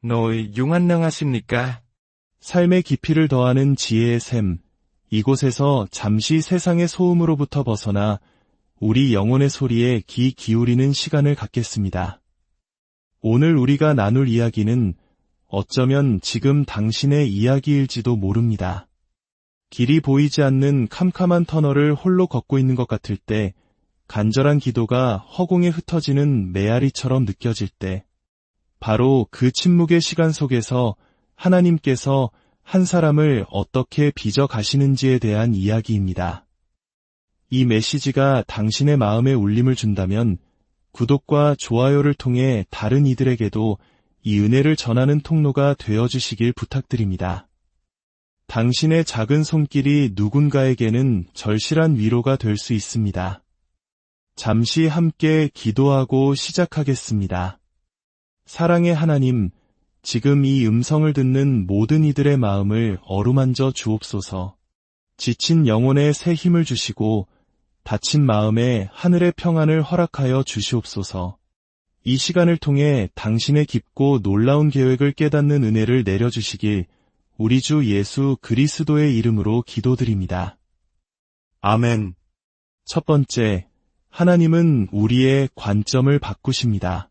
nội dung 안녕하십니까? 삶의 깊이를 더하는 지혜의 샘, 이곳에서 잠시 세상의 소음으로부터 벗어나 우리 영혼의 소리에 귀 기울이는 시간을 갖겠습니다. 오늘 우리가 나눌 이야기는 어쩌면 지금 당신의 이야기일지도 모릅니다. 길이 보이지 않는 캄캄한 터널을 홀로 걷고 있는 것 같을 때, 간절한 기도가 허공에 흩어지는 메아리처럼 느껴질 때, 바로 그 침묵의 시간 속에서 하나님께서 한 사람을 어떻게 빚어 가시는지에 대한 이야기입니다. 이 메시지가 당신의 마음에 울림을 준다면 구독과 좋아요를 통해 다른 이들에게도 이 은혜를 전하는 통로가 되어주시길 부탁드립니다. 당신의 작은 손길이 누군가에게는 절실한 위로가 될 수 있습니다. 잠시 함께 기도하고 시작하겠습니다. 사랑의 하나님, 지금 이 음성을 듣는 모든 이들의 마음을 어루만져 주옵소서. 지친 영혼에 새 힘을 주시고 다친 마음에 하늘의 평안을 허락하여 주시옵소서. 이 시간을 통해 당신의 깊고 놀라운 계획을 깨닫는 은혜를 내려주시길 우리 주 예수 그리스도의 이름으로 기도드립니다. 아멘. 첫 번째, 하나님은 우리의 관점을 바꾸십니다.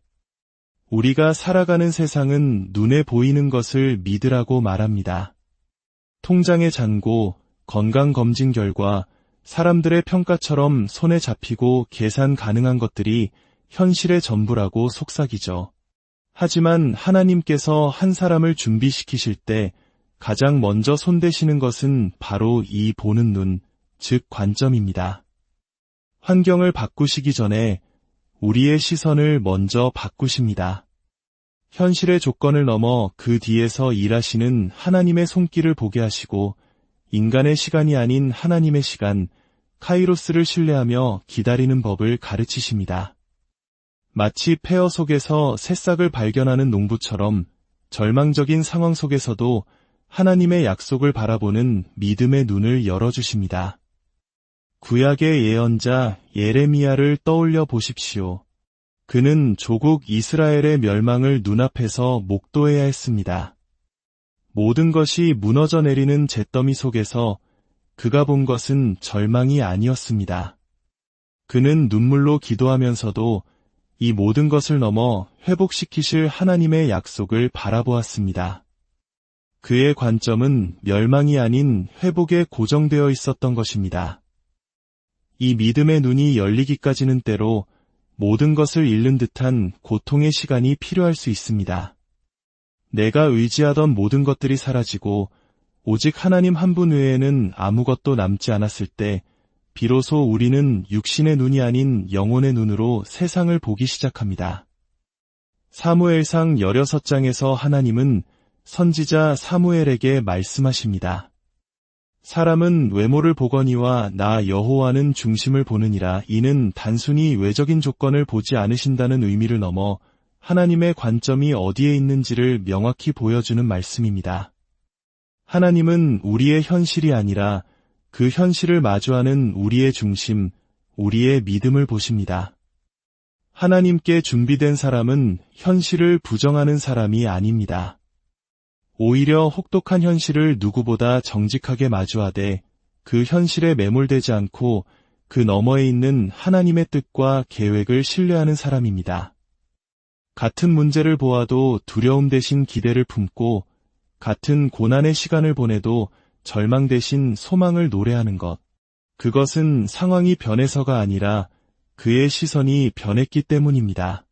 우리가 살아가는 세상은 눈에 보이는 것을 믿으라고 말합니다. 통장의 잔고, 건강검진 결과, 사람들의 평가처럼 손에 잡히고 계산 가능한 것들이 현실의 전부라고 속삭이죠. 하지만 하나님께서 한 사람을 준비시키실 때 가장 먼저 손대시는 것은 바로 이 보는 눈, 즉 관점입니다. 환경을 바꾸시기 전에 우리의 시선을 먼저 바꾸십니다. 현실의 조건을 넘어 그 뒤에서 일하시는 하나님의 손길을 보게 하시고 인간의 시간이 아닌 하나님의 시간, 카이로스를 신뢰하며 기다리는 법을 가르치십니다. 마치 폐허 속에서 새싹을 발견하는 농부처럼 절망적인 상황 속에서도 하나님의 약속을 바라보는 믿음의 눈을 열어주십니다. 구약의 예언자 예레미야를 떠올려 보십시오. 그는 조국 이스라엘의 멸망을 눈앞에서 목도해야 했습니다. 모든 것이 무너져 내리는 잿더미 속에서 그가 본 것은 절망이 아니었습니다. 그는 눈물로 기도하면서도 이 모든 것을 넘어 회복시키실 하나님의 약속을 바라보았습니다. 그의 관점은 멸망이 아닌 회복에 고정되어 있었던 것입니다. 이 믿음의 눈이 열리기까지는 때로 모든 것을 잃는 듯한 고통의 시간이 필요할 수 있습니다. 내가 의지하던 모든 것들이 사라지고 오직 하나님 한 분 외에는 아무것도 남지 않았을 때 비로소 우리는 육신의 눈이 아닌 영혼의 눈으로 세상을 보기 시작합니다. 사무엘상 16장에서 하나님은 선지자 사무엘에게 말씀하십니다. 사람은 외모를 보거니와 나 여호와는 중심을 보느니라. 이는 단순히 외적인 조건을 보지 않으신다는 의미를 넘어 하나님의 관점이 어디에 있는지를 명확히 보여주는 말씀입니다. 하나님은 우리의 현실이 아니라 그 현실을 마주하는 우리의 중심, 우리의 믿음을 보십니다. 하나님께 준비된 사람은 현실을 부정하는 사람이 아닙니다. 오히려 혹독한 현실을 누구보다 정직하게 마주하되 그 현실에 매몰되지 않고 그 너머에 있는 하나님의 뜻과 계획을 신뢰하는 사람입니다. 같은 문제를 보아도 두려움 대신 기대를 품고 같은 고난의 시간을 보내도 절망 대신 소망을 노래하는 것. 그것은 상황이 변해서가 아니라 그의 시선이 변했기 때문입니다.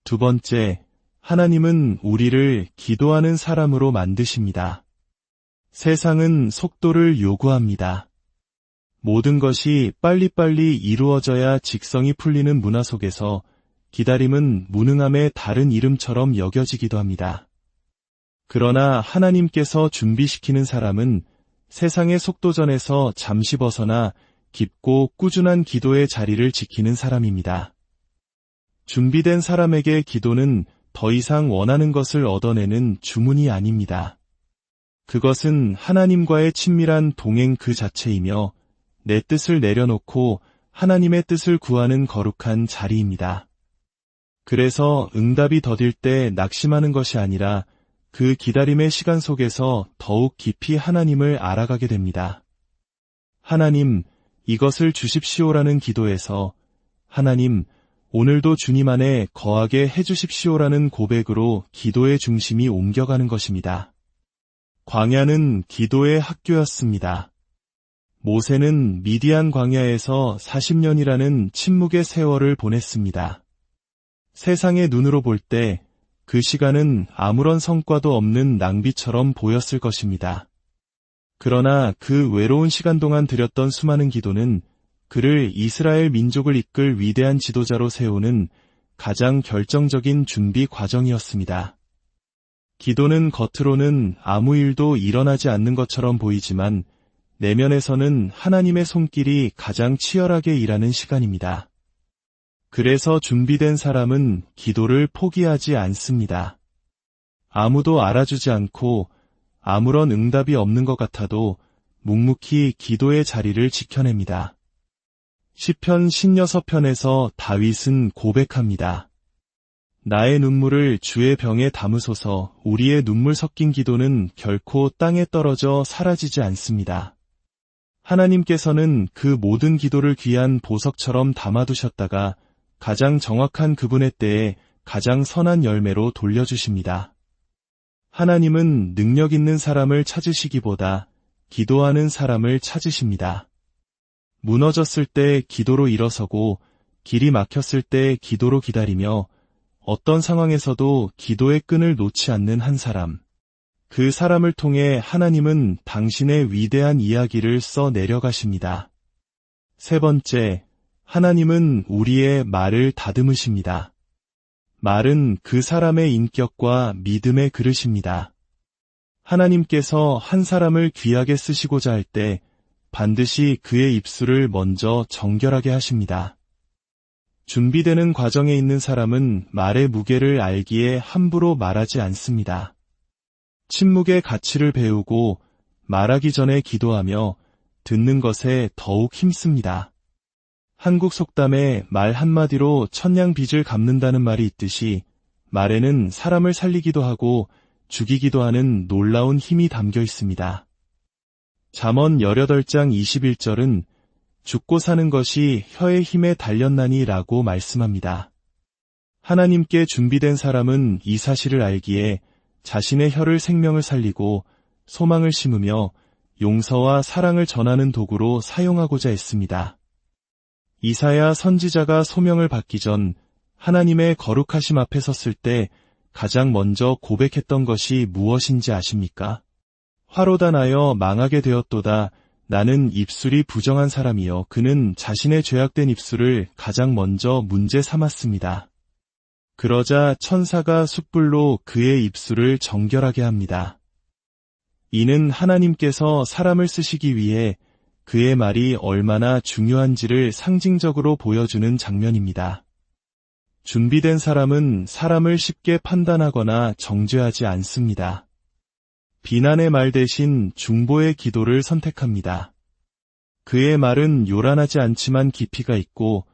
두 번째, 하나님은 우리를 기도하는 사람으로 만드십니다. 세상은 속도를 요구합니다. 모든 것이 빨리빨리 이루어져야 직성이 풀리는 문화 속에서 기다림은 무능함의 다른 이름처럼 여겨지기도 합니다. 그러나 하나님께서 준비시키는 사람은 세상의 속도전에서 잠시 벗어나 깊고 꾸준한 기도의 자리를 지키는 사람입니다. 준비된 사람에게 기도는 더 이상 원하는 것을 얻어내는 주문이 아닙니다. 그것은 하나님과의 친밀한 동행 그 자체이며 내 뜻을 내려놓고 하나님의 뜻을 구하는 거룩한 자리입니다. 그래서 응답이 더딜 때 낙심하는 것이 아니라 그 기다림의 시간 속에서 더욱 깊이 하나님을 알아가게 됩니다. 하나님, 이것을 주십시오라는 기도에서 하나님, 오늘도 주님 안에 거하게 해주십시오라는 고백으로 기도의 중심이 옮겨가는 것입니다. 광야는 기도의 학교였습니다. 모세는 미디안 광야에서 40년이라는 침묵의 세월을 보냈습니다. 세상의 눈으로 볼 때 그 시간은 아무런 성과도 없는 낭비처럼 보였을 것입니다. 그러나 그 외로운 시간 동안 드렸던 수많은 기도는 그를 이스라엘 민족을 이끌 위대한 지도자로 세우는 가장 결정적인 준비 과정이었습니다. 기도는 겉으로는 아무 일도 일어나지 않는 것처럼 보이지만 내면에서는 하나님의 손길이 가장 치열하게 일하는 시간입니다. 그래서 준비된 사람은 기도를 포기하지 않습니다. 아무도 알아주지 않고 아무런 응답이 없는 것 같아도 묵묵히 기도의 자리를 지켜냅니다. 시편 16편에서 다윗은 고백합니다. 나의 눈물을 주의 병에 담으소서. 우리의 눈물 섞인 기도는 결코 땅에 떨어져 사라지지 않습니다. 하나님께서는 그 모든 기도를 귀한 보석처럼 담아두셨다가 가장 정확한 그분의 때에 가장 선한 열매로 돌려주십니다. 하나님은 능력 있는 사람을 찾으시기보다 기도하는 사람을 찾으십니다. 무너졌을 때 기도로 일어서고 길이 막혔을 때 기도로 기다리며 어떤 상황에서도 기도의 끈을 놓지 않는 한 사람. 그 사람을 통해 하나님은 당신의 위대한 이야기를 써 내려가십니다. 세 번째, 하나님은 우리의 말을 다듬으십니다. 말은 그 사람의 인격과 믿음의 그릇입니다. 하나님께서 한 사람을 귀하게 쓰시고자 할 때 반드시 그의 입술을 먼저 정결하게 하십니다. 준비되는 과정에 있는 사람은 말의 무게를 알기에 함부로 말하지 않습니다. 침묵의 가치를 배우고 말하기 전에 기도하며 듣는 것에 더욱 힘씁니다. 한국 속담에 말 한마디로 천냥 빚을 갚는다는 말이 있듯이 말에는 사람을 살리기도 하고 죽이기도 하는 놀라운 힘이 담겨 있습니다. 잠언 18장 21절은 죽고 사는 것이 혀의 힘에 달렸나니 라고 말씀합니다. 하나님께 준비된 사람은 이 사실을 알기에 자신의 혀를 생명을 살리고 소망을 심으며 용서와 사랑을 전하는 도구로 사용하고자 했습니다. 이사야 선지자가 소명을 받기 전 하나님의 거룩하심 앞에 섰을 때 가장 먼저 고백했던 것이 무엇인지 아십니까? 화로다 나여 망하게 되었도다. 나는 입술이 부정한 사람이요. 그는 자신의 죄악된 입술을 가장 먼저 문제 삼았습니다. 그러자 천사가 숯불로 그의 입술을 정결하게 합니다. 이는 하나님께서 사람을 쓰시기 위해 그의 말이 얼마나 중요한지를 상징적으로 보여주는 장면입니다. 준비된 사람은 사람을 쉽게 판단하거나 정죄하지 않습니다. 비난의 말 대신 중보의 기도를 선택합니다. 그의 말은 요란하지 않지만 깊이가 있고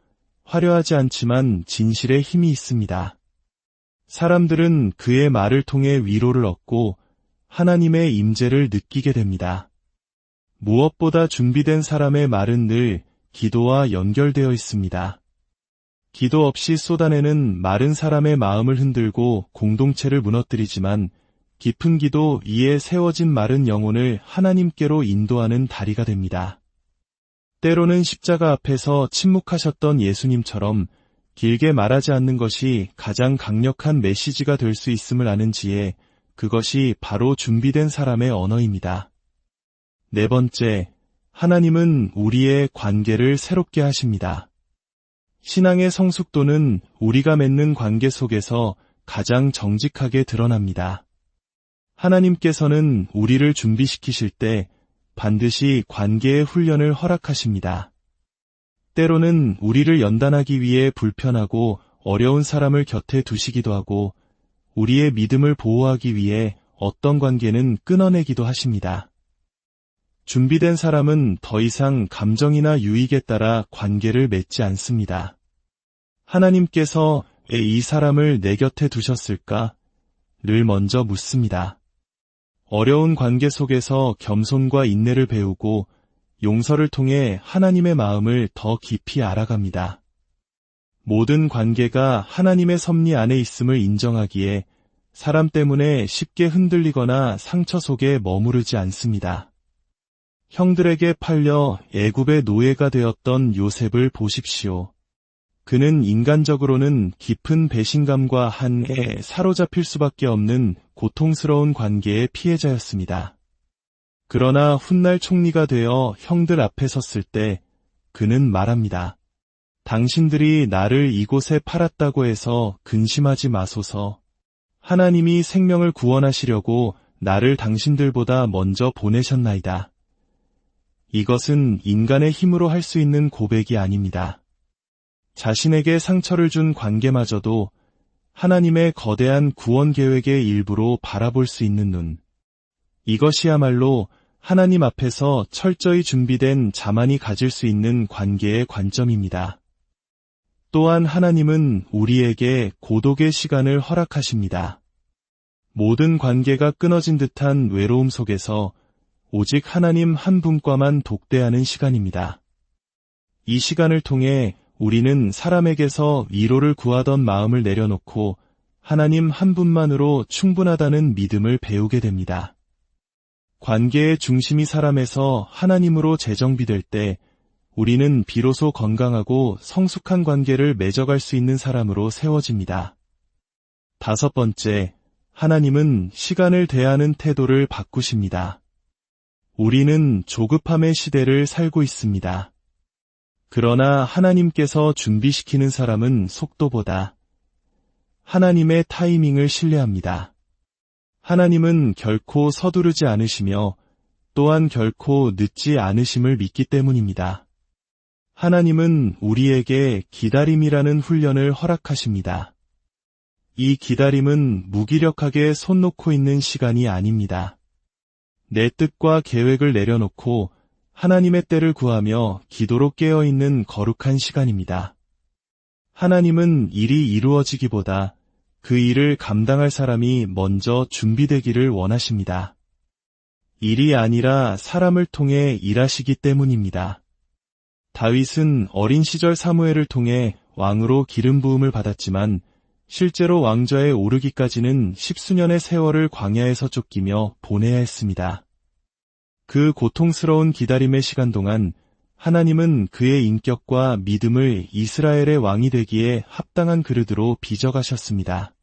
화려하지 않지만 진실에 힘이 있습니다. 사람들은 그의 말을 통해 위로를 얻고 하나님의 임재를 느끼게 됩니다. 무엇보다 준비된 사람의 말은 늘 기도와 연결되어 있습니다. 기도 없이 쏟아내는 마른 사람의 마음을 흔들고 공동체를 무너뜨리지만 깊은 기도 위에 세워진 마른 영혼을 하나님께로 인도하는 다리가 됩니다. 때로는 십자가 앞에서 침묵하셨던 예수님처럼 길게 말하지 않는 것이 가장 강력한 메시지가 될 수 있음을 아는 지혜, 그것이 바로 준비된 사람의 언어입니다. 네 번째, 하나님은 우리의 관계를 새롭게 하십니다. 신앙의 성숙도는 우리가 맺는 관계 속에서 가장 정직하게 드러납니다. 하나님께서는 우리를 준비시키실 때 반드시 관계의 훈련을 허락하십니다. 때로는 우리를 연단하기 위해 불편하고 어려운 사람을 곁에 두시기도 하고 우리의 믿음을 보호하기 위해 어떤 관계는 끊어내기도 하십니다. 준비된 사람은 더 이상 감정이나 유익에 따라 관계를 맺지 않습니다. 하나님께서 왜 이 사람을 내 곁에 두셨을까? 를 먼저 묻습니다. 어려운 관계 속에서 겸손과 인내를 배우고 용서를 통해 하나님의 마음을 더 깊이 알아갑니다. 모든 관계가 하나님의 섭리 안에 있음을 인정하기에 사람 때문에 쉽게 흔들리거나 상처 속에 머무르지 않습니다. 형들에게 팔려 애굽의 노예가 되었던 요셉을 보십시오. 그는 인간적으로는 깊은 배신감과 한에 사로잡힐 수밖에 없는 고통스러운 관계의 피해자였습니다. 그러나 훗날 총리가 되어 형들 앞에 섰을 때 그는 말합니다. 당신들이 나를 이곳에 팔았다고 해서 근심하지 마소서. 하나님이 생명을 구원하시려고 나를 당신들보다 먼저 보내셨나이다. 이것은 인간의 힘으로 할 수 있는 고백이 아닙니다. 자신에게 상처를 준 관계마저도 하나님의 거대한 구원 계획의 일부로 바라볼 수 있는 눈. 이것이야말로 하나님 앞에서 철저히 준비된 자만이 가질 수 있는 관계의 관점입니다. 또한 하나님은 우리에게 고독의 시간을 허락하십니다. 모든 관계가 끊어진 듯한 외로움 속에서 오직 하나님 한 분과만 독대하는 시간입니다. 이 시간을 통해 우리는 사람에게서 위로를 구하던 마음을 내려놓고 하나님 한 분만으로 충분하다는 믿음을 배우게 됩니다. 관계의 중심이 사람에서 하나님으로 재정비될 때 우리는 비로소 건강하고 성숙한 관계를 맺어갈 수 있는 사람으로 세워집니다. 5번째, 하나님은 시간을 대하는 태도를 바꾸십니다. 우리는 조급함의 시대를 살고 있습니다. 그러나 하나님께서 준비시키는 사람은 속도보다 하나님의 타이밍을 신뢰합니다. 하나님은 결코 서두르지 않으시며 또한 결코 늦지 않으심을 믿기 때문입니다. 하나님은 우리에게 기다림이라는 훈련을 허락하십니다. 이 기다림은 무기력하게 손 놓고 있는 시간이 아닙니다. 내 뜻과 계획을 내려놓고 하나님의 때를 구하며 기도로 깨어있는 거룩한 시간입니다. 하나님은 일이 이루어지기보다 그 일을 감당할 사람이 먼저 준비되기를 원하십니다. 일이 아니라 사람을 통해 일하시기 때문입니다. 다윗은 어린 시절 사무엘을 통해 왕으로 기름 부음을 받았지만 실제로 왕좌에 오르기까지는 10수년의 세월을 광야에서 쫓기며 보내야 했습니다. 그 고통스러운 기다림의 시간 동안 하나님은 그의 인격과 믿음을 이스라엘의 왕이 되기에 합당한 그릇으로 빚어가셨습니다.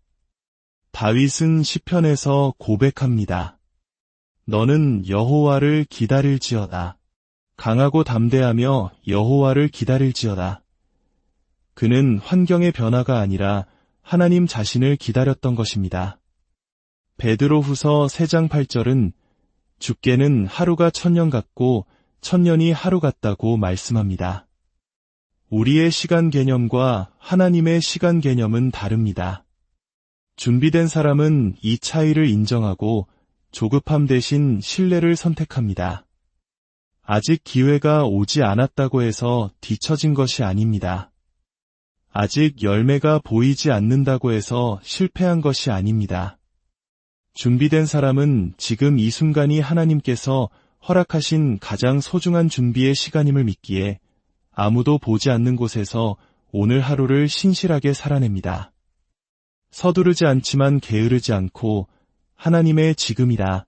다윗은 시편에서 고백합니다. 너는 여호와를 기다릴지어다. 강하고 담대하며 여호와를 기다릴지어다. 그는 환경의 변화가 아니라 하나님 자신을 기다렸던 것입니다. 베드로후서 3장 8절은 주께는 하루가 1000년 같고 1000년이 하루 같다고 말씀합니다. 우리의 시간 개념과 하나님의 시간 개념은 다릅니다. 준비된 사람은 이 차이를 인정하고 조급함 대신 신뢰를 선택합니다. 아직 기회가 오지 않았다고 해서 뒤처진 것이 아닙니다. 아직 열매가 보이지 않는다고 해서 실패한 것이 아닙니다. 준비된 사람은 지금 이 순간이 하나님께서 허락하신 가장 소중한 준비의 시간임을 믿기에 아무도 보지 않는 곳에서 오늘 하루를 신실하게 살아냅니다. 서두르지 않지만 게으르지 않고 하나님의 지금이다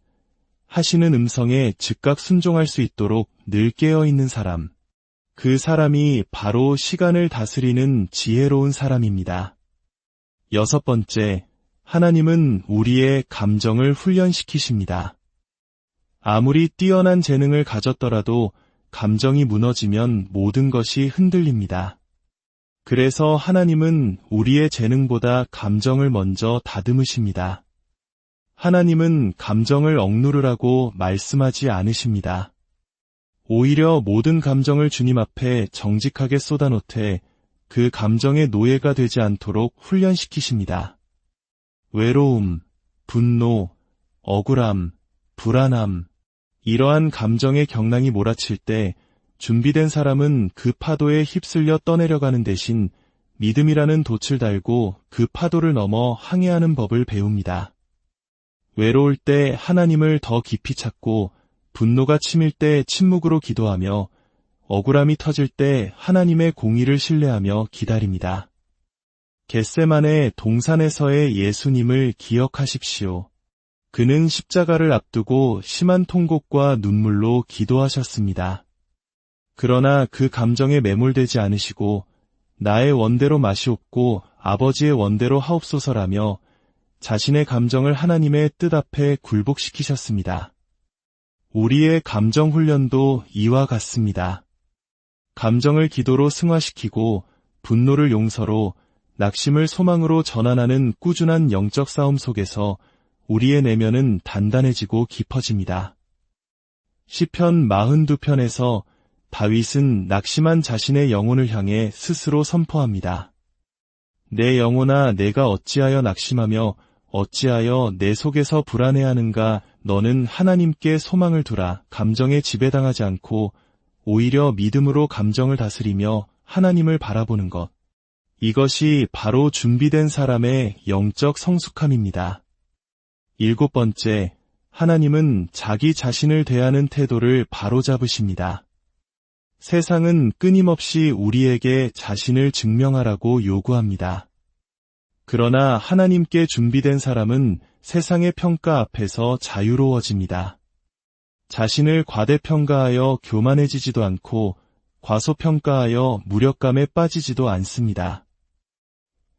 하시는 음성에 즉각 순종할 수 있도록 늘 깨어있는 사람, 그 사람이 바로 시간을 다스리는 지혜로운 사람입니다. 6번째, 하나님은 우리의 감정을 훈련시키십니다. 아무리 뛰어난 재능을 가졌더라도 감정이 무너지면 모든 것이 흔들립니다. 그래서 하나님은 우리의 재능보다 감정을 먼저 다듬으십니다. 하나님은 감정을 억누르라고 말씀하지 않으십니다. 오히려 모든 감정을 주님 앞에 정직하게 쏟아놓되 그 감정의 노예가 되지 않도록 훈련시키십니다. 외로움, 분노, 억울함, 불안함, 이러한 감정의 경랑이 몰아칠 때 준비된 사람은 그 파도에 휩쓸려 떠내려가는 대신 믿음이라는 돛을 달고 그 파도를 넘어 항해하는 법을 배웁니다. 외로울 때 하나님을 더 깊이 찾고 분노가 치밀 때 침묵으로 기도하며 억울함이 터질 때 하나님의 공의를 신뢰하며 기다립니다. 겟세마네 동산에서의 예수님을 기억하십시오. 그는 십자가를 앞두고 심한 통곡과 눈물로 기도하셨습니다. 그러나 그 감정에 매몰되지 않으시고 나의 원대로 마시옵고 아버지의 원대로 하옵소서라며 자신의 감정을 하나님의 뜻 앞에 굴복시키셨습니다. 우리의 감정 훈련도 이와 같습니다. 감정을 기도로 승화시키고 분노를 용서로 낙심을 소망으로 전환하는 꾸준한 영적 싸움 속에서 우리의 내면은 단단해지고 깊어집니다. 시편 42편에서 다윗은 낙심한 자신의 영혼을 향해 스스로 선포합니다. 내 영혼아 내가 어찌하여 낙심하며 어찌하여 내 속에서 불안해하는가. 너는 하나님께 소망을 두라. 감정에 지배당하지 않고 오히려 믿음으로 감정을 다스리며 하나님을 바라보는 것. 이것이 바로 준비된 사람의 영적 성숙함입니다. 7번째, 하나님은 자기 자신을 대하는 태도를 바로잡으십니다. 세상은 끊임없이 우리에게 자신을 증명하라고 요구합니다. 그러나 하나님께 준비된 사람은 세상의 평가 앞에서 자유로워집니다. 자신을 과대평가하여 교만해지지도 않고 과소평가하여 무력감에 빠지지도 않습니다.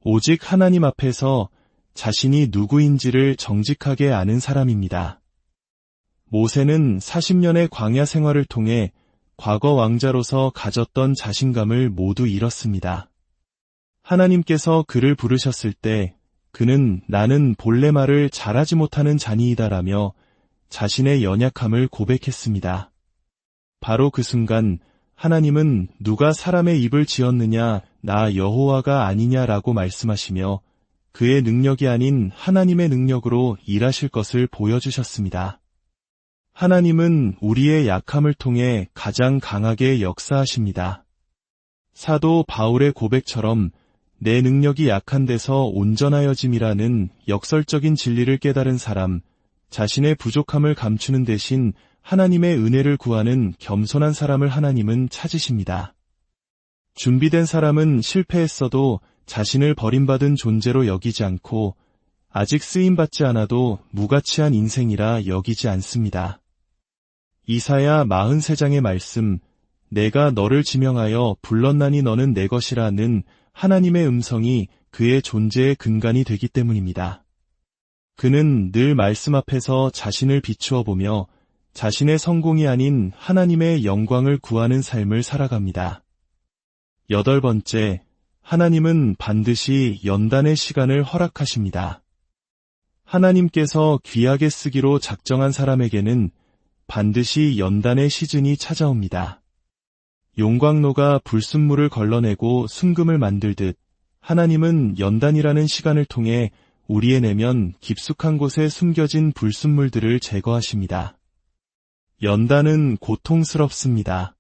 오직 하나님 앞에서 자신이 누구인지를 정직하게 아는 사람입니다. 모세는 40년의 광야 생활을 통해 과거 왕자로서 가졌던 자신감을 모두 잃었습니다. 하나님께서 그를 부르셨을 때 그는 나는 본래 말을 잘하지 못하는 자니이다라며 자신의 연약함을 고백했습니다. 바로 그 순간 하나님은 누가 사람의 입을 지었느냐 나 여호와가 아니냐라고 말씀하시며 그의 능력이 아닌 하나님의 능력으로 일하실 것을 보여주셨습니다. 하나님은 우리의 약함을 통해 가장 강하게 역사하십니다. 사도 바울의 고백처럼 내 능력이 약한 데서 온전하여짐이라는 역설적인 진리를 깨달은 사람, 자신의 부족함을 감추는 대신 하나님의 은혜를 구하는 겸손한 사람을 하나님은 찾으십니다. 준비된 사람은 실패했어도 자신을 버림받은 존재로 여기지 않고 아직 쓰임받지 않아도 무가치한 인생이라 여기지 않습니다. 이사야 43장의 말씀, 내가 너를 지명하여 불렀나니 너는 내 것이라는 하나님의 음성이 그의 존재의 근간이 되기 때문입니다. 그는 늘 말씀 앞에서 자신을 비추어 보며 자신의 성공이 아닌 하나님의 영광을 구하는 삶을 살아갑니다. 8번째, 하나님은 반드시 연단의 시간을 허락하십니다. 하나님께서 귀하게 쓰기로 작정한 사람에게는 반드시 연단의 시즌이 찾아옵니다. 용광로가 불순물을 걸러내고 순금을 만들듯 하나님은 연단이라는 시간을 통해 우리의 내면 깊숙한 곳에 숨겨진 불순물들을 제거하십니다. 연단은 고통스럽습니다.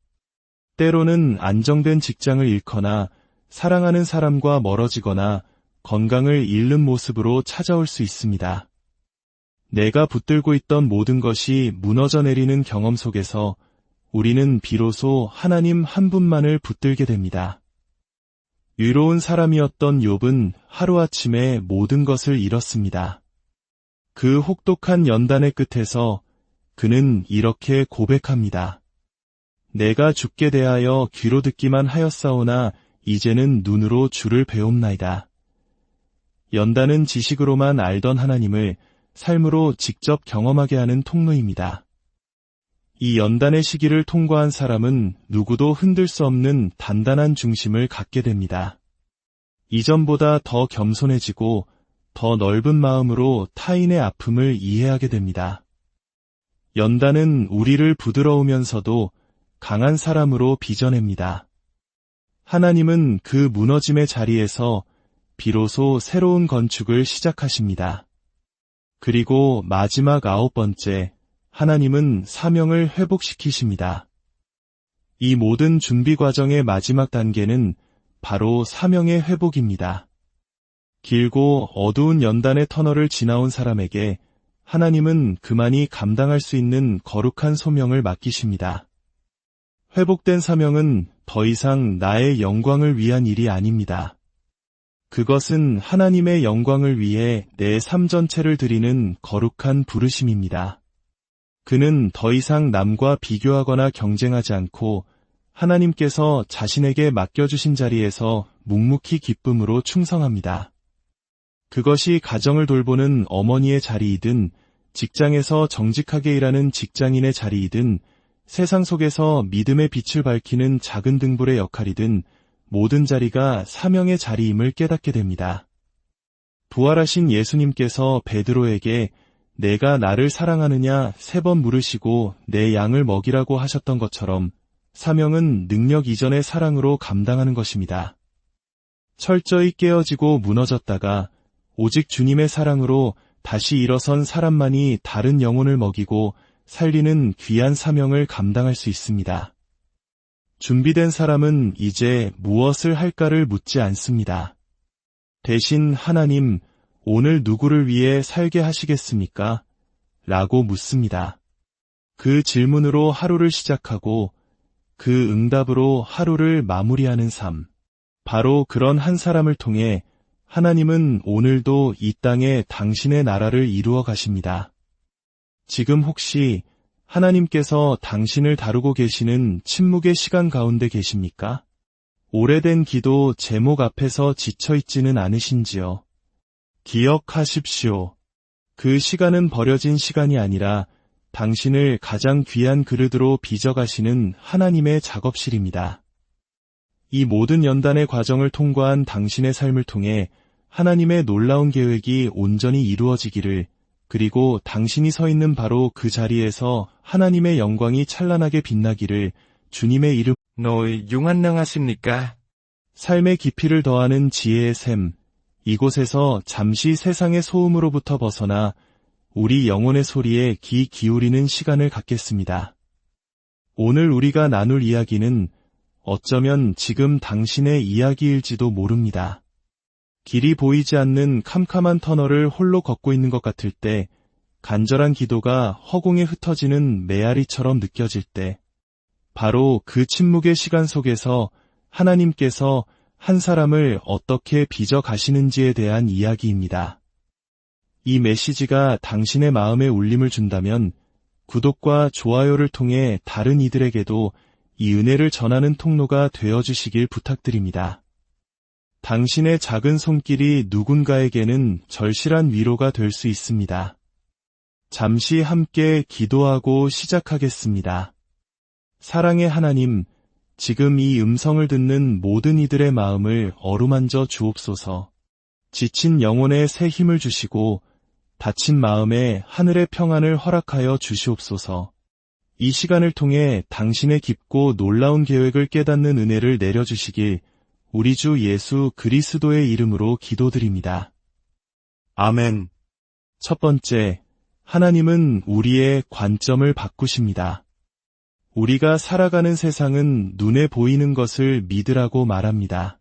때로는 안정된 직장을 잃거나 사랑하는 사람과 멀어지거나 건강을 잃는 모습으로 찾아올 수 있습니다. 내가 붙들고 있던 모든 것이 무너져 내리는 경험 속에서 우리는 비로소 하나님 한 분만을 붙들게 됩니다. 유로운 사람이었던 욥은 하루아침에 모든 것을 잃었습니다. 그 혹독한 연단의 끝에서 그는 이렇게 고백합니다. 내가 주께 대하여 귀로 듣기만 하였사오나 이제는 눈으로 주를 배움나이다. 연단은 지식으로만 알던 하나님을 삶으로 직접 경험하게 하는 통로입니다. 이 연단의 시기를 통과한 사람은 누구도 흔들 수 없는 단단한 중심을 갖게 됩니다. 이전보다 더 겸손해지고 더 넓은 마음으로 타인의 아픔을 이해하게 됩니다. 연단은 우리를 부드러우면서도 강한 사람으로 빚어냅니다. 하나님은 그 무너짐의 자리에서 비로소 새로운 건축을 시작하십니다. 그리고 마지막 9번째, 하나님은 사명을 회복시키십니다. 이 모든 준비 과정의 마지막 단계는 바로 사명의 회복입니다. 길고 어두운 연단의 터널을 지나온 사람에게 하나님은 그만이 감당할 수 있는 거룩한 소명을 맡기십니다. 회복된 사명은 더 이상 나의 영광을 위한 일이 아닙니다. 그것은 하나님의 영광을 위해 내 삶 전체를 드리는 거룩한 부르심입니다. 그는 더 이상 남과 비교하거나 경쟁하지 않고 하나님께서 자신에게 맡겨주신 자리에서 묵묵히 기쁨으로 충성합니다. 그것이 가정을 돌보는 어머니의 자리이든 직장에서 정직하게 일하는 직장인의 자리이든 세상 속에서 믿음의 빛을 밝히는 작은 등불의 역할이든 모든 자리가 사명의 자리임을 깨닫게 됩니다. 부활하신 예수님께서 베드로에게 내가 나를 사랑하느냐 3번 물으시고 내 양을 먹이라고 하셨던 것처럼 사명은 능력 이전의 사랑으로 감당하는 것입니다. 철저히 깨어지고 무너졌다가 오직 주님의 사랑으로 다시 일어선 사람만이 다른 영혼을 먹이고 살리는 귀한 사명을 감당할 수 있습니다. 준비된 사람은 이제 무엇을 할까를 묻지 않습니다. 대신 하나님, 오늘 누구를 위해 살게 하시겠습니까? 라고 묻습니다. 그 질문으로 하루를 시작하고 그 응답으로 하루를 마무리하는 삶. 바로 그런 한 사람을 통해 하나님은 오늘도 이 땅에 당신의 나라를 이루어 가십니다. 지금 혹시 하나님께서 당신을 다루고 계시는 침묵의 시간 가운데 계십니까? 오래된 기도 제목 앞에서 지쳐있지는 않으신지요? 기억하십시오. 그 시간은 버려진 시간이 아니라 당신을 가장 귀한 그릇으로 빚어가시는 하나님의 작업실입니다. 이 모든 연단의 과정을 통과한 당신의 삶을 통해 하나님의 놀라운 계획이 온전히 이루어지기를, 그리고 당신이 서 있는 바로 그 자리에서 하나님의 영광이 찬란하게 빛나기를 주님의 이름 너희 융안녕하십니까? 삶의 깊이를 더하는 지혜의 샘, 이곳에서 잠시 세상의 소음으로부터 벗어나 우리 영혼의 소리에 귀 기울이는 시간을 갖겠습니다. 오늘 우리가 나눌 이야기는 어쩌면 지금 당신의 이야기일지도 모릅니다. 길이 보이지 않는 캄캄한 터널을 홀로 걷고 있는 것 같을 때, 간절한 기도가 허공에 흩어지는 메아리처럼 느껴질 때, 바로 그 침묵의 시간 속에서 하나님께서 한 사람을 어떻게 빚어 가시는지에 대한 이야기입니다. 이 메시지가 당신의 마음에 울림을 준다면 구독과 좋아요를 통해 다른 이들에게도 이 은혜를 전하는 통로가 되어주시길 부탁드립니다. 당신의 작은 손길이 누군가에게는 절실한 위로가 될 수 있습니다. 잠시 함께 기도하고 시작하겠습니다. 사랑의 하나님, 지금 이 음성을 듣는 모든 이들의 마음을 어루만져 주옵소서. 지친 영혼에 새 힘을 주시고 다친 마음에 하늘의 평안을 허락하여 주시옵소서. 이 시간을 통해 당신의 깊고 놀라운 계획을 깨닫는 은혜를 내려주시길 우리 주 예수 그리스도의 이름으로 기도드립니다. 아멘. 첫 번째, 하나님은 우리의 관점을 바꾸십니다. 우리가 살아가는 세상은 눈에 보이는 것을 믿으라고 말합니다.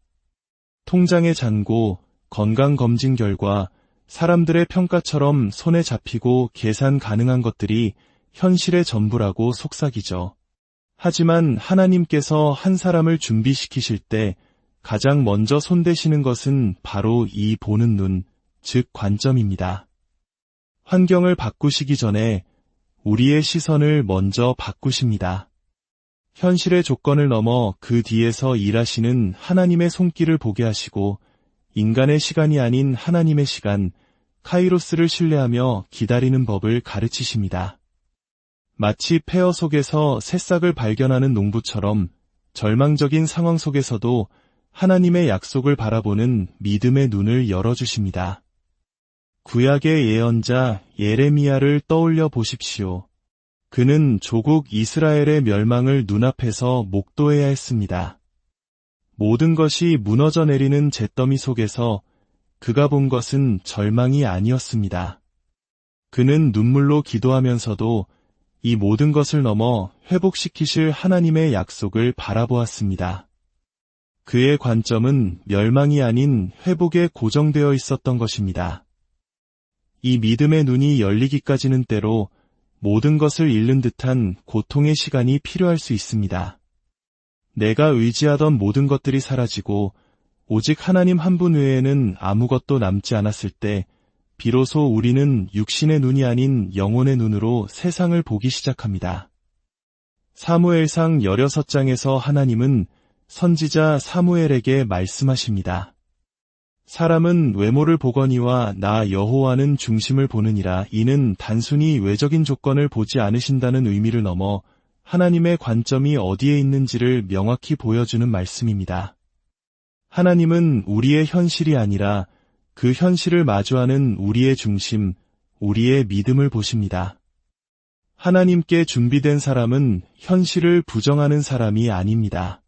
통장의 잔고, 건강검진 결과, 사람들의 평가처럼 손에 잡히고 계산 가능한 것들이 현실의 전부라고 속삭이죠. 하지만 하나님께서 한 사람을 준비시키실 때 가장 먼저 손대시는 것은 바로 이 보는 눈, 즉 관점입니다. 환경을 바꾸시기 전에 우리의 시선을 먼저 바꾸십니다. 현실의 조건을 넘어 그 뒤에서 일하시는 하나님의 손길을 보게 하시고 인간의 시간이 아닌 하나님의 시간, 카이로스를 신뢰하며 기다리는 법을 가르치십니다. 마치 폐허 속에서 새싹을 발견하는 농부처럼 절망적인 상황 속에서도 하나님의 약속을 바라보는 믿음의 눈을 열어주십니다. 구약의 예언자 예레미야를 떠올려 보십시오. 그는 조국 이스라엘의 멸망을 눈앞에서 목도해야 했습니다. 모든 것이 무너져 내리는 잿더미 속에서 그가 본 것은 절망이 아니었습니다. 그는 눈물로 기도하면서도 이 모든 것을 넘어 회복시키실 하나님의 약속을 바라보았습니다. 그의 관점은 멸망이 아닌 회복에 고정되어 있었던 것입니다. 이 믿음의 눈이 열리기까지는 때로 모든 것을 잃는 듯한 고통의 시간이 필요할 수 있습니다. 내가 의지하던 모든 것들이 사라지고 오직 하나님 한 분 외에는 아무것도 남지 않았을 때 비로소 우리는 육신의 눈이 아닌 영혼의 눈으로 세상을 보기 시작합니다. 사무엘상 16장에서 하나님은 선지자 사무엘에게 말씀하십니다. 사람은 외모를 보거니와 나 여호와는 중심을 보느니라. 이는 단순히 외적인 조건을 보지 않으신다는 의미를 넘어 하나님의 관점이 어디에 있는지를 명확히 보여주는 말씀입니다. 하나님은 우리의 현실이 아니라 그 현실을 마주하는 우리의 중심, 우리의 믿음을 보십니다. 하나님께 준비된 사람은 현실을 부정하는 사람이 아닙니다.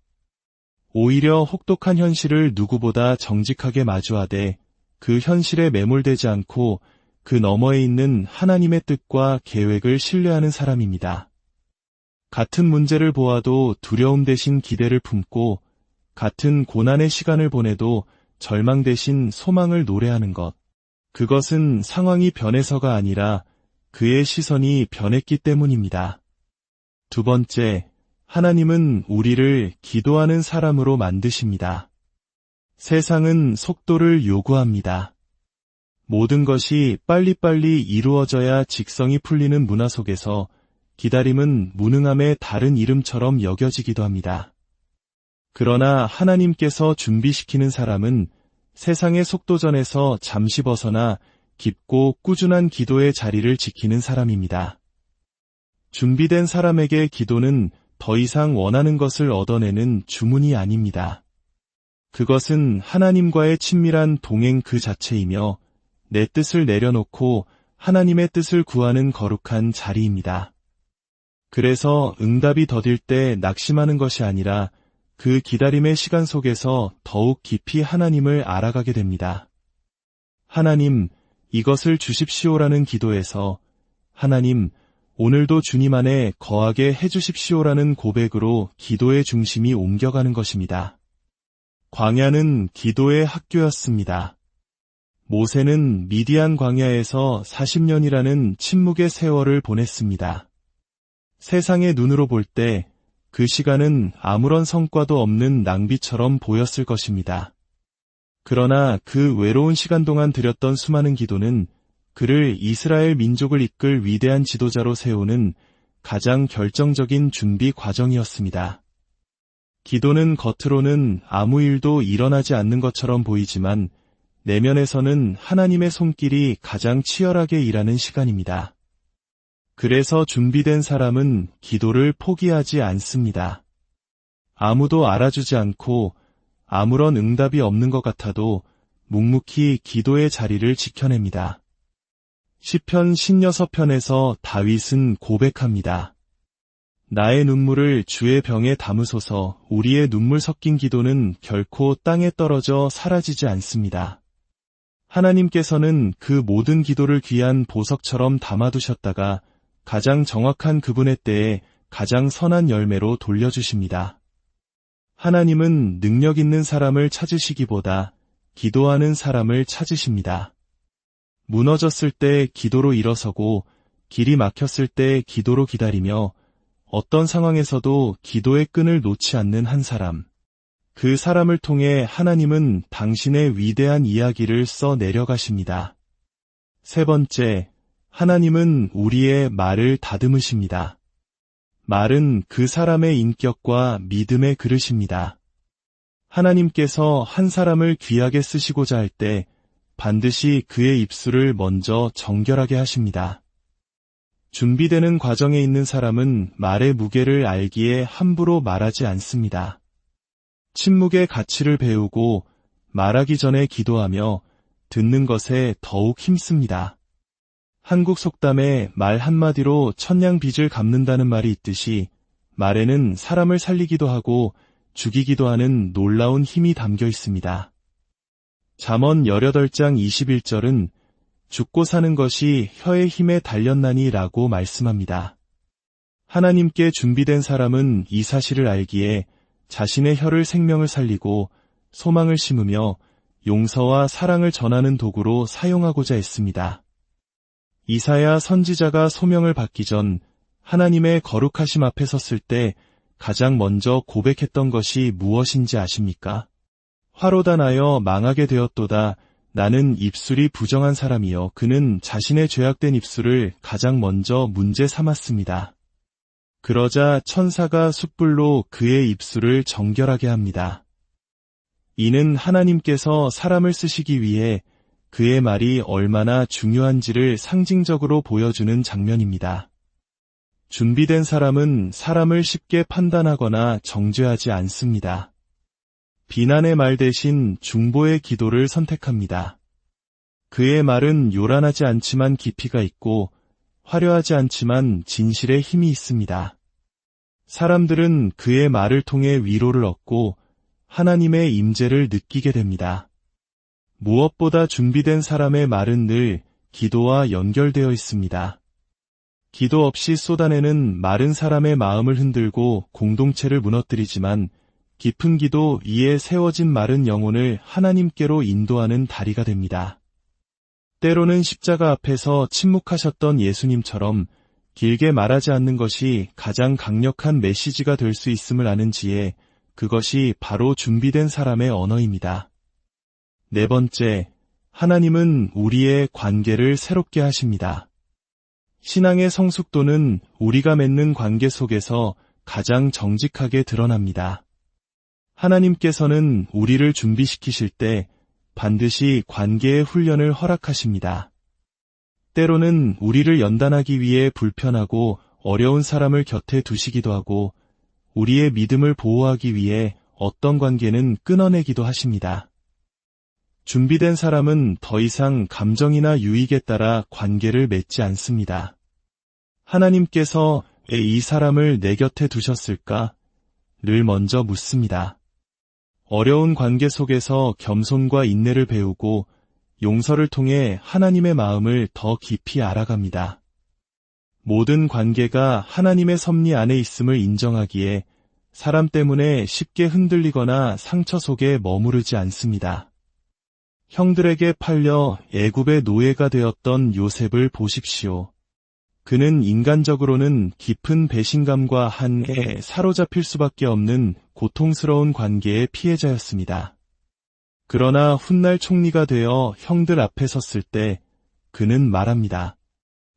오히려 혹독한 현실을 누구보다 정직하게 마주하되 그 현실에 매몰되지 않고 그 너머에 있는 하나님의 뜻과 계획을 신뢰하는 사람입니다. 같은 문제를 보아도 두려움 대신 기대를 품고 같은 고난의 시간을 보내도 절망 대신 소망을 노래하는 것. 그것은 상황이 변해서가 아니라 그의 시선이 변했기 때문입니다. 두 번째, 하나님은 우리를 기도하는 사람으로 만드십니다. 세상은 속도를 요구합니다. 모든 것이 빨리빨리 이루어져야 직성이 풀리는 문화 속에서 기다림은 무능함의 다른 이름처럼 여겨지기도 합니다. 그러나 하나님께서 준비시키는 사람은 세상의 속도전에서 잠시 벗어나 깊고 꾸준한 기도의 자리를 지키는 사람입니다. 준비된 사람에게 기도는 더 이상 원하는 것을 얻어내는 주문이 아닙니다. 그것은 하나님과의 친밀한 동행 그 자체이며 내 뜻을 내려놓고 하나님의 뜻을 구하는 거룩한 자리입니다. 그래서 응답이 더딜 때 낙심하는 것이 아니라 그 기다림의 시간 속에서 더욱 깊이 하나님을 알아가게 됩니다. 하나님, 이것을 주십시오라는 기도에서 하나님, 오늘도 주님 안에 거하게 해주십시오라는 고백으로 기도의 중심이 옮겨가는 것입니다. 광야는 기도의 학교였습니다. 모세는 미디안 광야에서 40년이라는 침묵의 세월을 보냈습니다. 세상의 눈으로 볼 때 그 시간은 아무런 성과도 없는 낭비처럼 보였을 것입니다. 그러나 그 외로운 시간 동안 드렸던 수많은 기도는 그를 이스라엘 민족을 이끌 위대한 지도자로 세우는 가장 결정적인 준비 과정이었습니다. 기도는 겉으로는 아무 일도 일어나지 않는 것처럼 보이지만 내면에서는 하나님의 손길이 가장 치열하게 일하는 시간입니다. 그래서 준비된 사람은 기도를 포기하지 않습니다. 아무도 알아주지 않고 아무런 응답이 없는 것 같아도 묵묵히 기도의 자리를 지켜냅니다. 시편 16편에서 다윗은 고백합니다. 나의 눈물을 주의 병에 담으소서. 우리의 눈물 섞인 기도는 결코 땅에 떨어져 사라지지 않습니다. 하나님께서는 그 모든 기도를 귀한 보석처럼 담아두셨다가 가장 정확한 그분의 때에 가장 선한 열매로 돌려주십니다. 하나님은 능력 있는 사람을 찾으시기보다 기도하는 사람을 찾으십니다. 무너졌을 때 기도로 일어서고 길이 막혔을 때 기도로 기다리며 어떤 상황에서도 기도의 끈을 놓지 않는 한 사람. 그 사람을 통해 하나님은 당신의 위대한 이야기를 써 내려가십니다. 세 번째, 하나님은 우리의 말을 다듬으십니다. 말은 그 사람의 인격과 믿음의 그릇입니다. 하나님께서 한 사람을 귀하게 쓰시고자 할 때 반드시 그의 입술을 먼저 정결하게 하십니다. 준비되는 과정에 있는 사람은 말의 무게를 알기에 함부로 말하지 않습니다. 침묵의 가치를 배우고 말하기 전에 기도하며 듣는 것에 더욱 힘씁니다. 한국 속담에 말 한마디로 천냥 빚을 갚는다는 말이 있듯이 말에는 사람을 살리기도 하고 죽이기도 하는 놀라운 힘이 담겨 있습니다. 잠언 18장 21절은 죽고 사는 것이 혀의 힘에 달렸나니 라고 말씀합니다. 하나님께 준비된 사람은 이 사실을 알기에 자신의 혀를 생명을 살리고 소망을 심으며 용서와 사랑을 전하는 도구로 사용하고자 했습니다. 이사야 선지자가 소명을 받기 전 하나님의 거룩하심 앞에 섰을 때 가장 먼저 고백했던 것이 무엇인지 아십니까? 화로다 나여 망하게 되었도다. 나는 입술이 부정한 사람이여. 그는 자신의 죄악된 입술을 가장 먼저 문제 삼았습니다. 그러자 천사가 숯불로 그의 입술을 정결하게 합니다. 이는 하나님께서 사람을 쓰시기 위해 그의 말이 얼마나 중요한지를 상징적으로 보여주는 장면입니다. 준비된 사람은 사람을 쉽게 판단하거나 정죄하지 않습니다. 비난의 말 대신 중보의 기도를 선택합니다. 그의 말은 요란하지 않지만 깊이가 있고 화려하지 않지만 진실에 힘이 있습니다. 사람들은 그의 말을 통해 위로를 얻고 하나님의 임재를 느끼게 됩니다. 무엇보다 준비된 사람의 말은 늘 기도와 연결되어 있습니다. 기도 없이 쏟아내는 마른 사람의 마음을 흔들고 공동체를 무너뜨리지만 깊은 기도 위에 세워진 마른 영혼을 하나님께로 인도하는 다리가 됩니다. 때로는 십자가 앞에서 침묵하셨던 예수님처럼 길게 말하지 않는 것이 가장 강력한 메시지가 될 수 있음을 아는지에 그것이 바로 준비된 사람의 언어입니다. 네 번째, 하나님은 우리의 관계를 새롭게 하십니다. 신앙의 성숙도는 우리가 맺는 관계 속에서 가장 정직하게 드러납니다. 하나님께서는 우리를 준비시키실 때 반드시 관계의 훈련을 허락하십니다. 때로는 우리를 연단하기 위해 불편하고 어려운 사람을 곁에 두시기도 하고 우리의 믿음을 보호하기 위해 어떤 관계는 끊어내기도 하십니다. 준비된 사람은 더 이상 감정이나 유익에 따라 관계를 맺지 않습니다. 하나님께서 왜 이 사람을 내 곁에 두셨을까? 를 먼저 묻습니다. 어려운 관계 속에서 겸손과 인내를 배우고 용서를 통해 하나님의 마음을 더 깊이 알아갑니다. 모든 관계가 하나님의 섭리 안에 있음을 인정하기에 사람 때문에 쉽게 흔들리거나 상처 속에 머무르지 않습니다. 형들에게 팔려 애굽의 노예가 되었던 요셉을 보십시오. 그는 인간적으로는 깊은 배신감과 한에 사로잡힐 수밖에 없는 고통스러운 관계의 피해자였습니다. 그러나 훗날 총리가 되어 형들 앞에 섰을 때 그는 말합니다.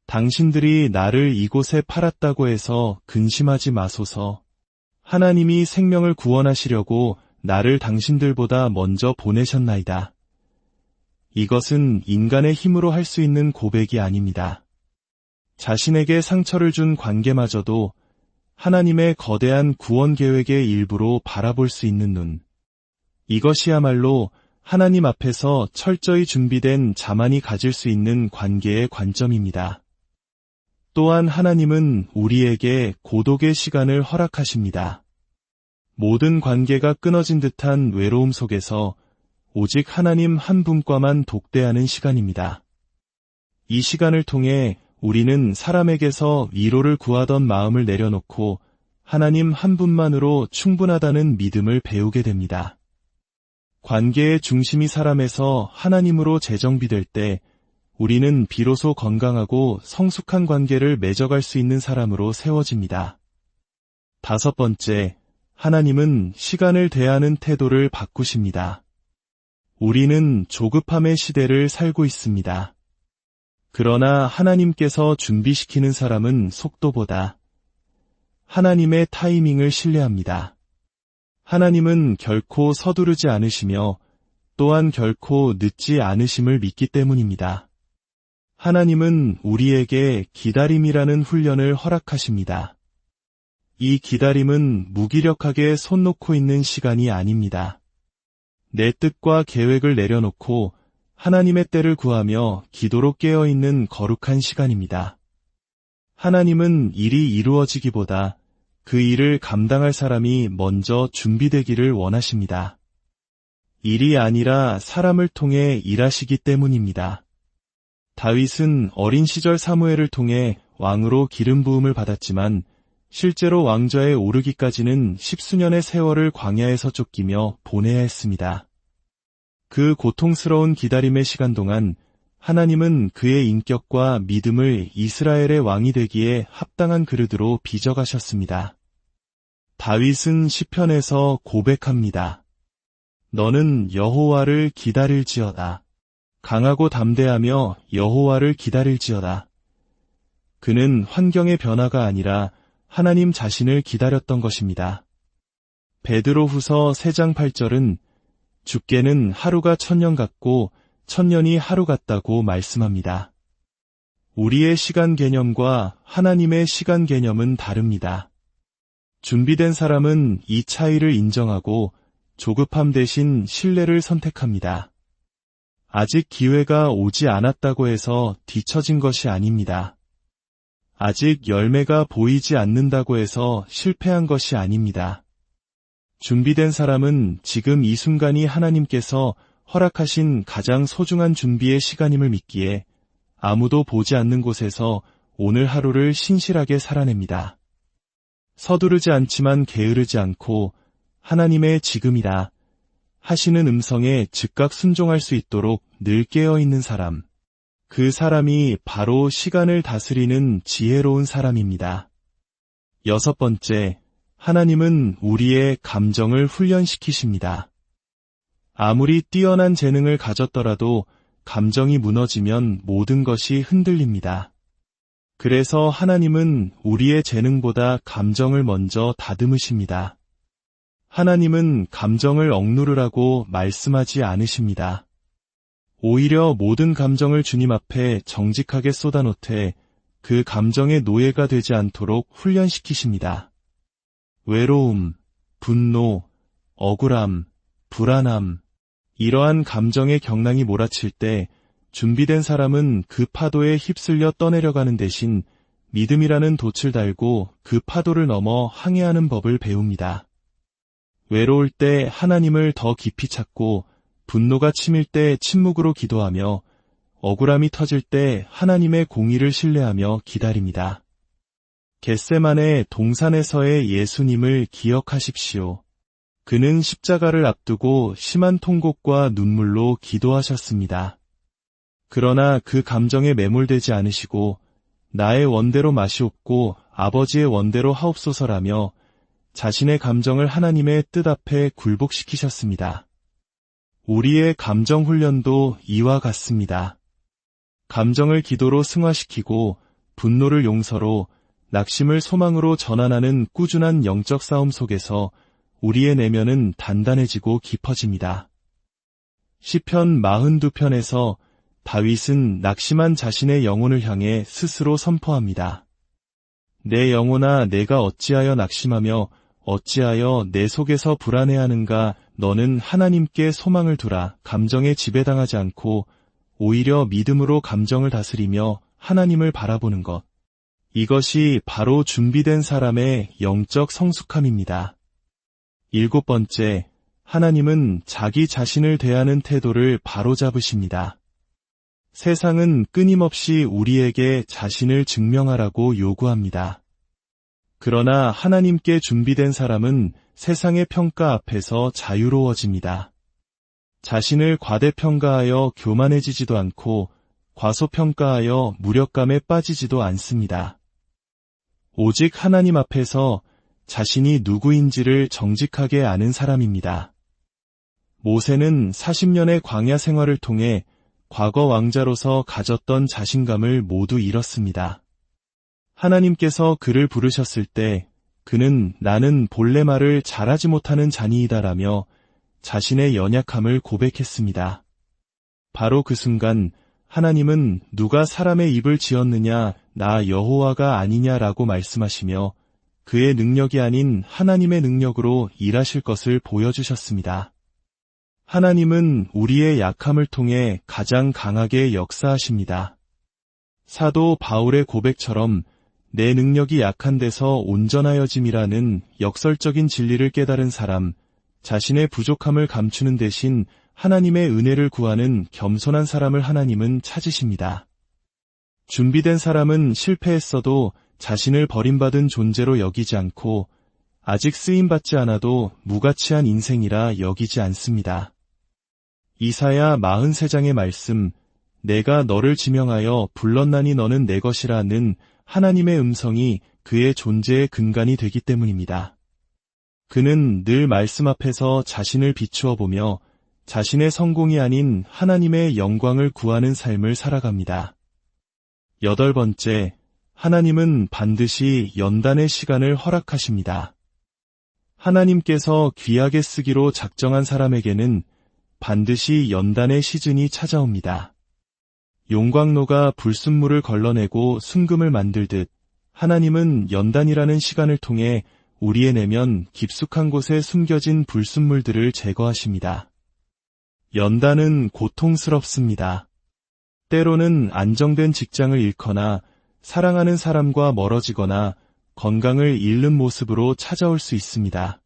당신들이 나를 이곳에 팔았다고 해서 근심하지 마소서. 하나님이 생명을 구원하시려고 나를 당신들보다 먼저 보내셨나이다. 이것은 인간의 힘으로 할 수 있는 고백이 아닙니다. 자신에게 상처를 준 관계마저도 하나님의 거대한 구원 계획의 일부로 바라볼 수 있는 눈. 이것이야말로 하나님 앞에서 철저히 준비된 자만이 가질 수 있는 관계의 관점입니다. 또한 하나님은 우리에게 고독의 시간을 허락하십니다. 모든 관계가 끊어진 듯한 외로움 속에서 오직 하나님 한 분과만 독대하는 시간입니다. 이 시간을 통해 우리는 사람에게서 위로를 구하던 마음을 내려놓고 하나님 한 분만으로 충분하다는 믿음을 배우게 됩니다. 관계의 중심이 사람에서 하나님으로 재정비될 때 우리는 비로소 건강하고 성숙한 관계를 맺어갈 수 있는 사람으로 세워집니다. 다섯 번째, 하나님은 시간을 대하는 태도를 바꾸십니다. 우리는 조급함의 시대를 살고 있습니다. 그러나 하나님께서 준비시키는 사람은 속도보다 하나님의 타이밍을 신뢰합니다. 하나님은 결코 서두르지 않으시며 또한 결코 늦지 않으심을 믿기 때문입니다. 하나님은 우리에게 기다림이라는 훈련을 허락하십니다. 이 기다림은 무기력하게 손 놓고 있는 시간이 아닙니다. 내 뜻과 계획을 내려놓고 하나님의 때를 구하며 기도로 깨어있는 거룩한 시간입니다. 하나님은 일이 이루어지기보다 그 일을 감당할 사람이 먼저 준비되기를 원하십니다. 일이 아니라 사람을 통해 일하시기 때문입니다. 다윗은 어린 시절 사무엘을 통해 왕으로 기름 부음을 받았지만 실제로 왕좌에 오르기까지는 십수년의 세월을 광야에서 쫓기며 보내야 했습니다. 그 고통스러운 기다림의 시간 동안 하나님은 그의 인격과 믿음을 이스라엘의 왕이 되기에 합당한 그릇으로 빚어가셨습니다. 다윗은 시편에서 고백합니다. 너는 여호와를 기다릴지어다. 강하고 담대하며 여호와를 기다릴지어다. 그는 환경의 변화가 아니라 하나님 자신을 기다렸던 것입니다. 베드로후서 3장 8절은 주께는 하루가 1000년 같고 1000년이 하루 같다고 말씀합니다. 우리의 시간 개념과 하나님의 시간 개념은 다릅니다. 준비된 사람은 이 차이를 인정하고 조급함 대신 신뢰를 선택합니다. 아직 기회가 오지 않았다고 해서 뒤처진 것이 아닙니다. 아직 열매가 보이지 않는다고 해서 실패한 것이 아닙니다. 준비된 사람은 지금 이 순간이 하나님께서 허락하신 가장 소중한 준비의 시간임을 믿기에 아무도 보지 않는 곳에서 오늘 하루를 신실하게 살아냅니다. 서두르지 않지만 게으르지 않고 하나님의 지금이다 하시는 음성에 즉각 순종할 수 있도록 늘 깨어있는 사람. 그 사람이 바로 시간을 다스리는 지혜로운 사람입니다. 6번째, 하나님은 우리의 감정을 훈련시키십니다. 아무리 뛰어난 재능을 가졌더라도 감정이 무너지면 모든 것이 흔들립니다. 그래서 하나님은 우리의 재능보다 감정을 먼저 다듬으십니다. 하나님은 감정을 억누르라고 말씀하지 않으십니다. 오히려 모든 감정을 주님 앞에 정직하게 쏟아놓되 그 감정의 노예가 되지 않도록 훈련시키십니다. 외로움, 분노, 억울함, 불안함, 이러한 감정의 경랑이 몰아칠 때 준비된 사람은 그 파도에 휩쓸려 떠내려가는 대신 믿음이라는 돛을 달고 그 파도를 넘어 항해하는 법을 배웁니다. 외로울 때 하나님을 더 깊이 찾고 분노가 치밀 때 침묵으로 기도하며 억울함이 터질 때 하나님의 공의를 신뢰하며 기다립니다. 겟세마네 동산에서의 예수님을 기억하십시오. 그는 십자가를 앞두고 심한 통곡과 눈물로 기도하셨습니다. 그러나 그 감정에 매몰되지 않으시고 나의 원대로 마시옵고 아버지의 원대로 하옵소서라며 자신의 감정을 하나님의 뜻 앞에 굴복시키셨습니다. 우리의 감정 훈련도 이와 같습니다. 감정을 기도로 승화시키고 분노를 용서로 낙심을 소망으로 전환하는 꾸준한 영적 싸움 속에서 우리의 내면은 단단해지고 깊어집니다. 시편 42편에서 다윗은 낙심한 자신의 영혼을 향해 스스로 선포합니다. 내 영혼아 내가 어찌하여 낙심하며 어찌하여 내 속에서 불안해하는가. 너는 하나님께 소망을 두라. 감정에 지배당하지 않고 오히려 믿음으로 감정을 다스리며 하나님을 바라보는 것. 이것이 바로 준비된 사람의 영적 성숙함입니다. 7번째, 하나님은 자기 자신을 대하는 태도를 바로잡으십니다. 세상은 끊임없이 우리에게 자신을 증명하라고 요구합니다. 그러나 하나님께 준비된 사람은 세상의 평가 앞에서 자유로워집니다. 자신을 과대평가하여 교만해지지도 않고 과소평가하여 무력감에 빠지지도 않습니다. 오직 하나님 앞에서 자신이 누구인지를 정직하게 아는 사람입니다. 모세는 40년의 광야 생활을 통해 과거 왕자로서 가졌던 자신감을 모두 잃었습니다. 하나님께서 그를 부르셨을 때 그는 나는 본래 말을 잘하지 못하는 자니이다라며 자신의 연약함을 고백했습니다. 바로 그 순간 하나님은 누가 사람의 입을 지었느냐 나 여호와가 아니냐라고 말씀하시며 그의 능력이 아닌 하나님의 능력으로 일하실 것을 보여주셨습니다. 하나님은 우리의 약함을 통해 가장 강하게 역사하십니다. 사도 바울의 고백처럼 내 능력이 약한 데서 온전하여짐이라는 역설적인 진리를 깨달은 사람, 자신의 부족함을 감추는 대신 하나님의 은혜를 구하는 겸손한 사람을 하나님은 찾으십니다. 준비된 사람은 실패했어도 자신을 버림받은 존재로 여기지 않고 아직 쓰임받지 않아도 무가치한 인생이라 여기지 않습니다. 이사야 43장의 말씀, 내가 너를 지명하여 불렀나니 너는 내 것이라는 하나님의 음성이 그의 존재의 근간이 되기 때문입니다. 그는 늘 말씀 앞에서 자신을 비추어 보며 자신의 성공이 아닌 하나님의 영광을 구하는 삶을 살아갑니다. 8번째, 하나님은 반드시 연단의 시간을 허락하십니다. 하나님께서 귀하게 쓰기로 작정한 사람에게는 반드시 연단의 시즌이 찾아옵니다. 용광로가 불순물을 걸러내고 순금을 만들듯 하나님은 연단이라는 시간을 통해 우리의 내면 깊숙한 곳에 숨겨진 불순물들을 제거하십니다. 연단은 고통스럽습니다. 때로는 안정된 직장을 잃거나 사랑하는 사람과 멀어지거나 건강을 잃는 모습으로 찾아올 수 있습니다.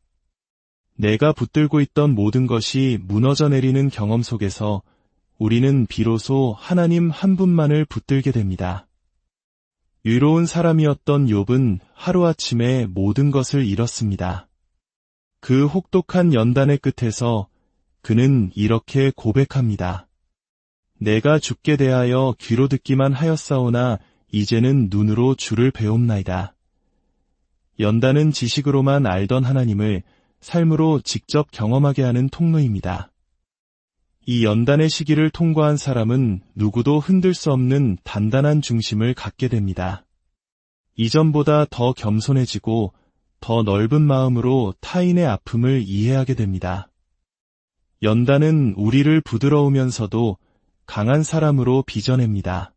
내가 붙들고 있던 모든 것이 무너져 내리는 경험 속에서 우리는 비로소 하나님 한 분만을 붙들게 됩니다. 유로운 사람이었던 욥은 하루아침에 모든 것을 잃었습니다. 그 혹독한 연단의 끝에서 그는 이렇게 고백합니다. 내가 주께 대하여 귀로 듣기만 하였사오나 이제는 눈으로 주를 배움나이다. 연단은 지식으로만 알던 하나님을 삶으로 직접 경험하게 하는 통로입니다. 이 연단의 시기를 통과한 사람은 누구도 흔들 수 없는 단단한 중심을 갖게 됩니다. 이전보다 더 겸손해지고 더 넓은 마음으로 타인의 아픔을 이해하게 됩니다. 연단은 우리를 부드러우면서도 강한 사람으로 빚어냅니다.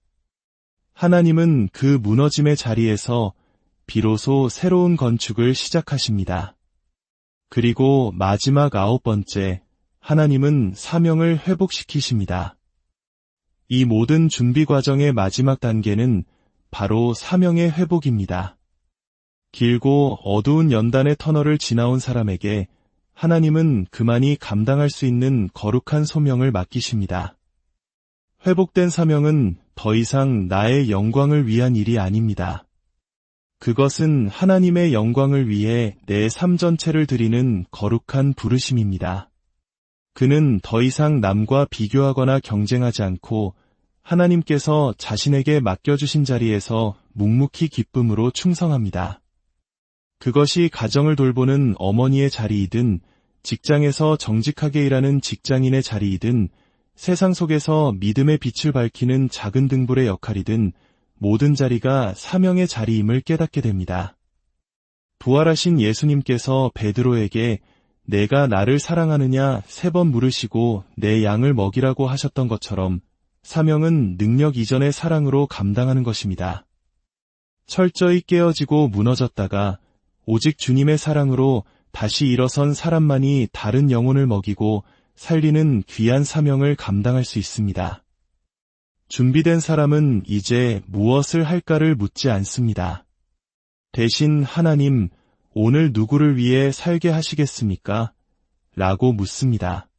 하나님은 그 무너짐의 자리에서 비로소 새로운 건축을 시작하십니다. 그리고 마지막 9번째, 하나님은 사명을 회복시키십니다. 이 모든 준비 과정의 마지막 단계는 바로 사명의 회복입니다. 길고 어두운 연단의 터널을 지나온 사람에게 하나님은 그만이 감당할 수 있는 거룩한 소명을 맡기십니다. 회복된 사명은 더 이상 나의 영광을 위한 일이 아닙니다. 그것은 하나님의 영광을 위해 내 삶 전체를 드리는 거룩한 부르심입니다. 그는 더 이상 남과 비교하거나 경쟁하지 않고 하나님께서 자신에게 맡겨주신 자리에서 묵묵히 기쁨으로 충성합니다. 그것이 가정을 돌보는 어머니의 자리이든 직장에서 정직하게 일하는 직장인의 자리이든 세상 속에서 믿음의 빛을 밝히는 작은 등불의 역할이든 모든 자리가 사명의 자리임을 깨닫게 됩니다. 부활하신 예수님께서 베드로에게 내가 나를 사랑하느냐 3번 물으시고 내 양을 먹이라고 하셨던 것처럼 사명은 능력 이전의 사랑으로 감당하는 것입니다. 철저히 깨어지고 무너졌다가 오직 주님의 사랑으로 다시 일어선 사람만이 다른 영혼을 먹이고 살리는 귀한 사명을 감당할 수 있습니다. 준비된 사람은 이제 무엇을 할까를 묻지 않습니다. 대신 하나님, 오늘 누구를 위해 살게 하시겠습니까? 라고 묻습니다.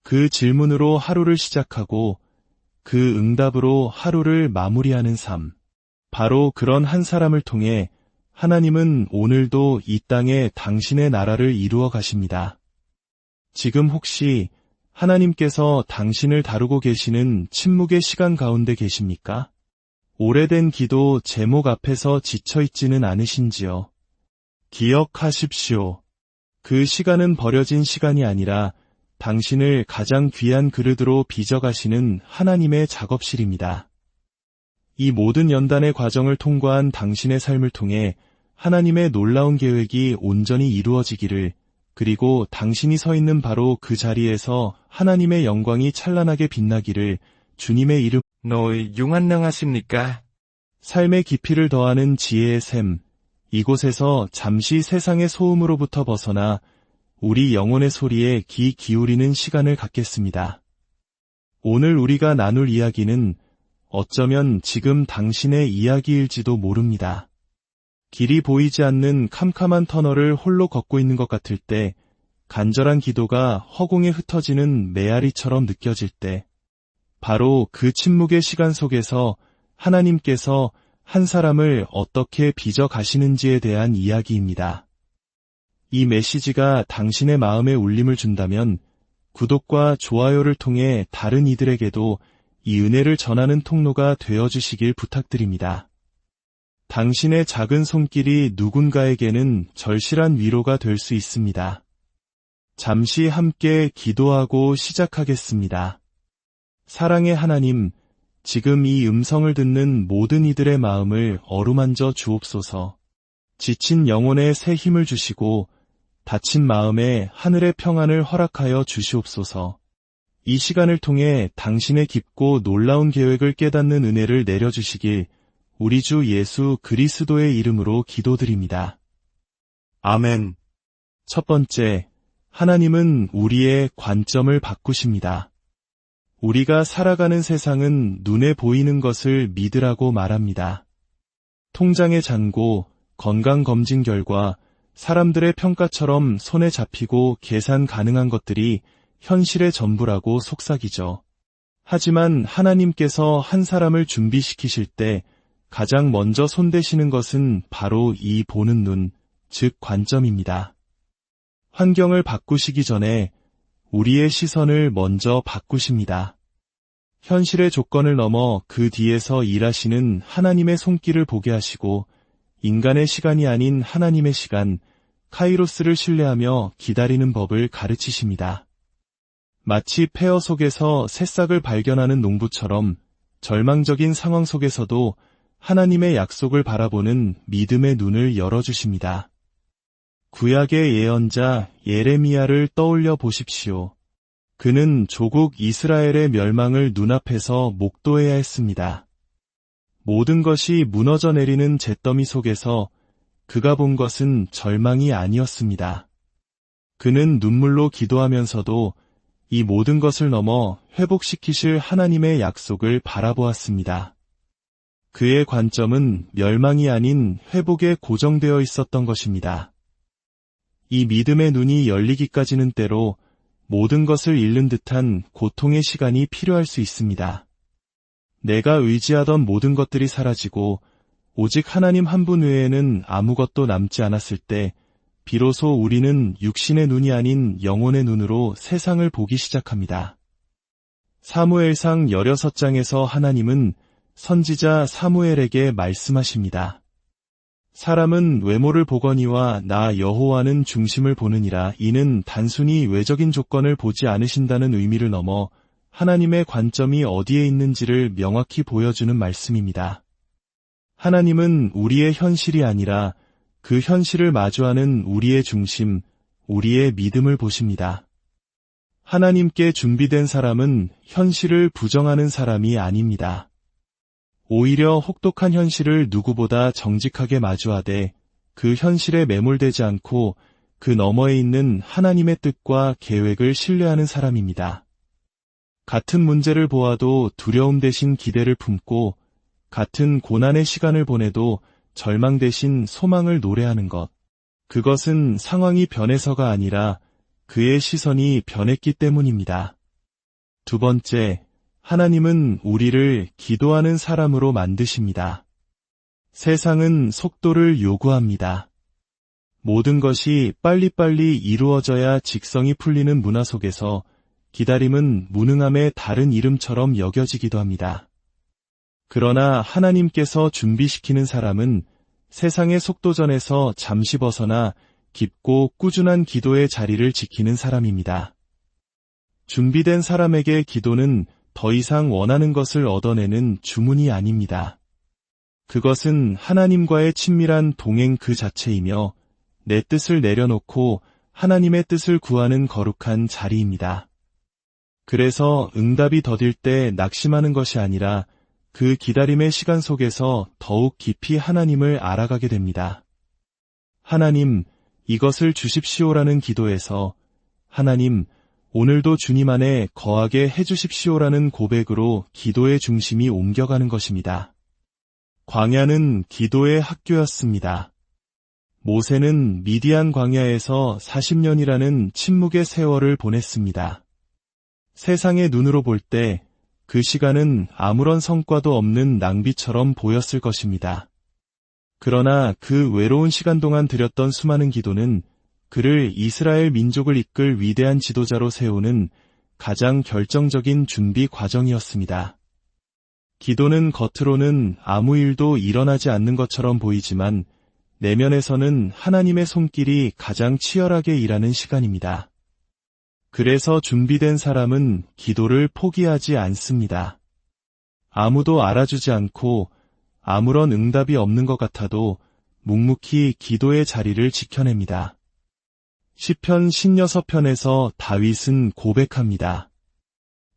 그 질문으로 하루를 시작하고 그 응답으로 하루를 마무리하는 삶. 바로 그런 한 사람을 통해 하나님은 오늘도 이 땅에 당신의 나라를 이루어 가십니다. 지금 혹시 하나님께서 당신을 다루고 계시는 침묵의 시간 가운데 계십니까? 오래된 기도 제목 앞에서 지쳐있지는 않으신지요? 기억하십시오. 그 시간은 버려진 시간이 아니라 당신을 가장 귀한 그릇으로 빚어가시는 하나님의 작업실입니다. 이 모든 연단의 과정을 통과한 당신의 삶을 통해 하나님의 놀라운 계획이 온전히 이루어지기를, 그리고 당신이 서 있는 바로 그 자리에서 하나님의 영광이 찬란하게 빛나기를 주님의 이름 노이 융안녕하십니까? 삶의 깊이를 더하는 지혜의 샘, 이곳에서 잠시 세상의 소음으로부터 벗어나 우리 영혼의 소리에 귀 기울이는 시간을 갖겠습니다. 오늘 우리가 나눌 이야기는 어쩌면 지금 당신의 이야기일지도 모릅니다. 길이 보이지 않는 캄캄한 터널을 홀로 걷고 있는 것 같을 때, 간절한 기도가 허공에 흩어지는 메아리처럼 느껴질 때, 바로 그 침묵의 시간 속에서 하나님께서 한 사람을 어떻게 빚어 가시는지에 대한 이야기입니다. 이 메시지가 당신의 마음에 울림을 준다면 구독과 좋아요를 통해 다른 이들에게도 이 은혜를 전하는 통로가 되어주시길 부탁드립니다. 당신의 작은 손길이 누군가에게는 절실한 위로가 될 수 있습니다. 잠시 함께 기도하고 시작하겠습니다. 사랑의 하나님, 지금 이 음성을 듣는 모든 이들의 마음을 어루만져 주옵소서. 지친 영혼에 새 힘을 주시고 다친 마음에 하늘의 평안을 허락하여 주시옵소서. 이 시간을 통해 당신의 깊고 놀라운 계획을 깨닫는 은혜를 내려주시길 우리 주 예수 그리스도의 이름으로 기도드립니다. 아멘. 첫 번째, 하나님은 우리의 관점을 바꾸십니다. 우리가 살아가는 세상은 눈에 보이는 것을 믿으라고 말합니다. 통장의 잔고, 건강검진 결과, 사람들의 평가처럼 손에 잡히고 계산 가능한 것들이 현실의 전부라고 속삭이죠. 하지만 하나님께서 한 사람을 준비시키실 때 가장 먼저 손대시는 것은 바로 이 보는 눈, 즉 관점입니다. 환경을 바꾸시기 전에 우리의 시선을 먼저 바꾸십니다. 현실의 조건을 넘어 그 뒤에서 일하시는 하나님의 손길을 보게 하시고 인간의 시간이 아닌 하나님의 시간, 카이로스를 신뢰하며 기다리는 법을 가르치십니다. 마치 폐허 속에서 새싹을 발견하는 농부처럼 절망적인 상황 속에서도 하나님의 약속을 바라보는 믿음의 눈을 열어주십니다. 구약의 예언자 예레미야를 떠올려 보십시오. 그는 조국 이스라엘의 멸망을 눈앞에서 목도해야 했습니다. 모든 것이 무너져 내리는 잿더미 속에서 그가 본 것은 절망이 아니었습니다. 그는 눈물로 기도하면서도 이 모든 것을 넘어 회복시키실 하나님의 약속을 바라보았습니다. 그의 관점은 멸망이 아닌 회복에 고정되어 있었던 것입니다. 이 믿음의 눈이 열리기까지는 때로 모든 것을 잃는 듯한 고통의 시간이 필요할 수 있습니다. 내가 의지하던 모든 것들이 사라지고 오직 하나님 한 분 외에는 아무것도 남지 않았을 때 비로소 우리는 육신의 눈이 아닌 영혼의 눈으로 세상을 보기 시작합니다. 사무엘상 16장에서 하나님은 선지자 사무엘에게 말씀하십니다. 사람은 외모를 보거니와 나 여호와는 중심을 보느니라. 이는 단순히 외적인 조건을 보지 않으신다는 의미를 넘어 하나님의 관점이 어디에 있는지를 명확히 보여주는 말씀입니다. 하나님은 우리의 현실이 아니라 그 현실을 마주하는 우리의 중심, 우리의 믿음을 보십니다. 하나님께 준비된 사람은 현실을 부정하는 사람이 아닙니다. 오히려 혹독한 현실을 누구보다 정직하게 마주하되 그 현실에 매몰되지 않고 그 너머에 있는 하나님의 뜻과 계획을 신뢰하는 사람입니다. 같은 문제를 보아도 두려움 대신 기대를 품고 같은 고난의 시간을 보내도 절망 대신 소망을 노래하는 것. 그것은 상황이 변해서가 아니라 그의 시선이 변했기 때문입니다. 두 번째, 하나님은 우리를 기도하는 사람으로 만드십니다. 세상은 속도를 요구합니다. 모든 것이 빨리빨리 이루어져야 직성이 풀리는 문화 속에서 기다림은 무능함의 다른 이름처럼 여겨지기도 합니다. 그러나 하나님께서 준비시키는 사람은 세상의 속도전에서 잠시 벗어나 깊고 꾸준한 기도의 자리를 지키는 사람입니다. 준비된 사람에게 기도는 더 이상 원하는 것을 얻어내는 주문이 아닙니다. 그것은 하나님과의 친밀한 동행 그 자체이며 내 뜻을 내려놓고 하나님의 뜻을 구하는 거룩한 자리입니다. 그래서 응답이 더딜 때 낙심하는 것이 아니라 그 기다림의 시간 속에서 더욱 깊이 하나님을 알아가게 됩니다. 하나님, 이것을 주십시오라는 기도에서 하나님, 오늘도 주님 안에 거하게 해주십시오라는 고백으로 기도의 중심이 옮겨가는 것입니다. 광야는 기도의 학교였습니다. 모세는 미디안 광야에서 40년이라는 침묵의 세월을 보냈습니다. 세상의 눈으로 볼 때 그 시간은 아무런 성과도 없는 낭비처럼 보였을 것입니다. 그러나 그 외로운 시간 동안 드렸던 수많은 기도는 그를 이스라엘 민족을 이끌 위대한 지도자로 세우는 가장 결정적인 준비 과정이었습니다. 기도는 겉으로는 아무 일도 일어나지 않는 것처럼 보이지만 내면에서는 하나님의 손길이 가장 치열하게 일하는 시간입니다. 그래서 준비된 사람은 기도를 포기하지 않습니다. 아무도 알아주지 않고 아무런 응답이 없는 것 같아도 묵묵히 기도의 자리를 지켜냅니다. 시편 16편에서 다윗은 고백합니다.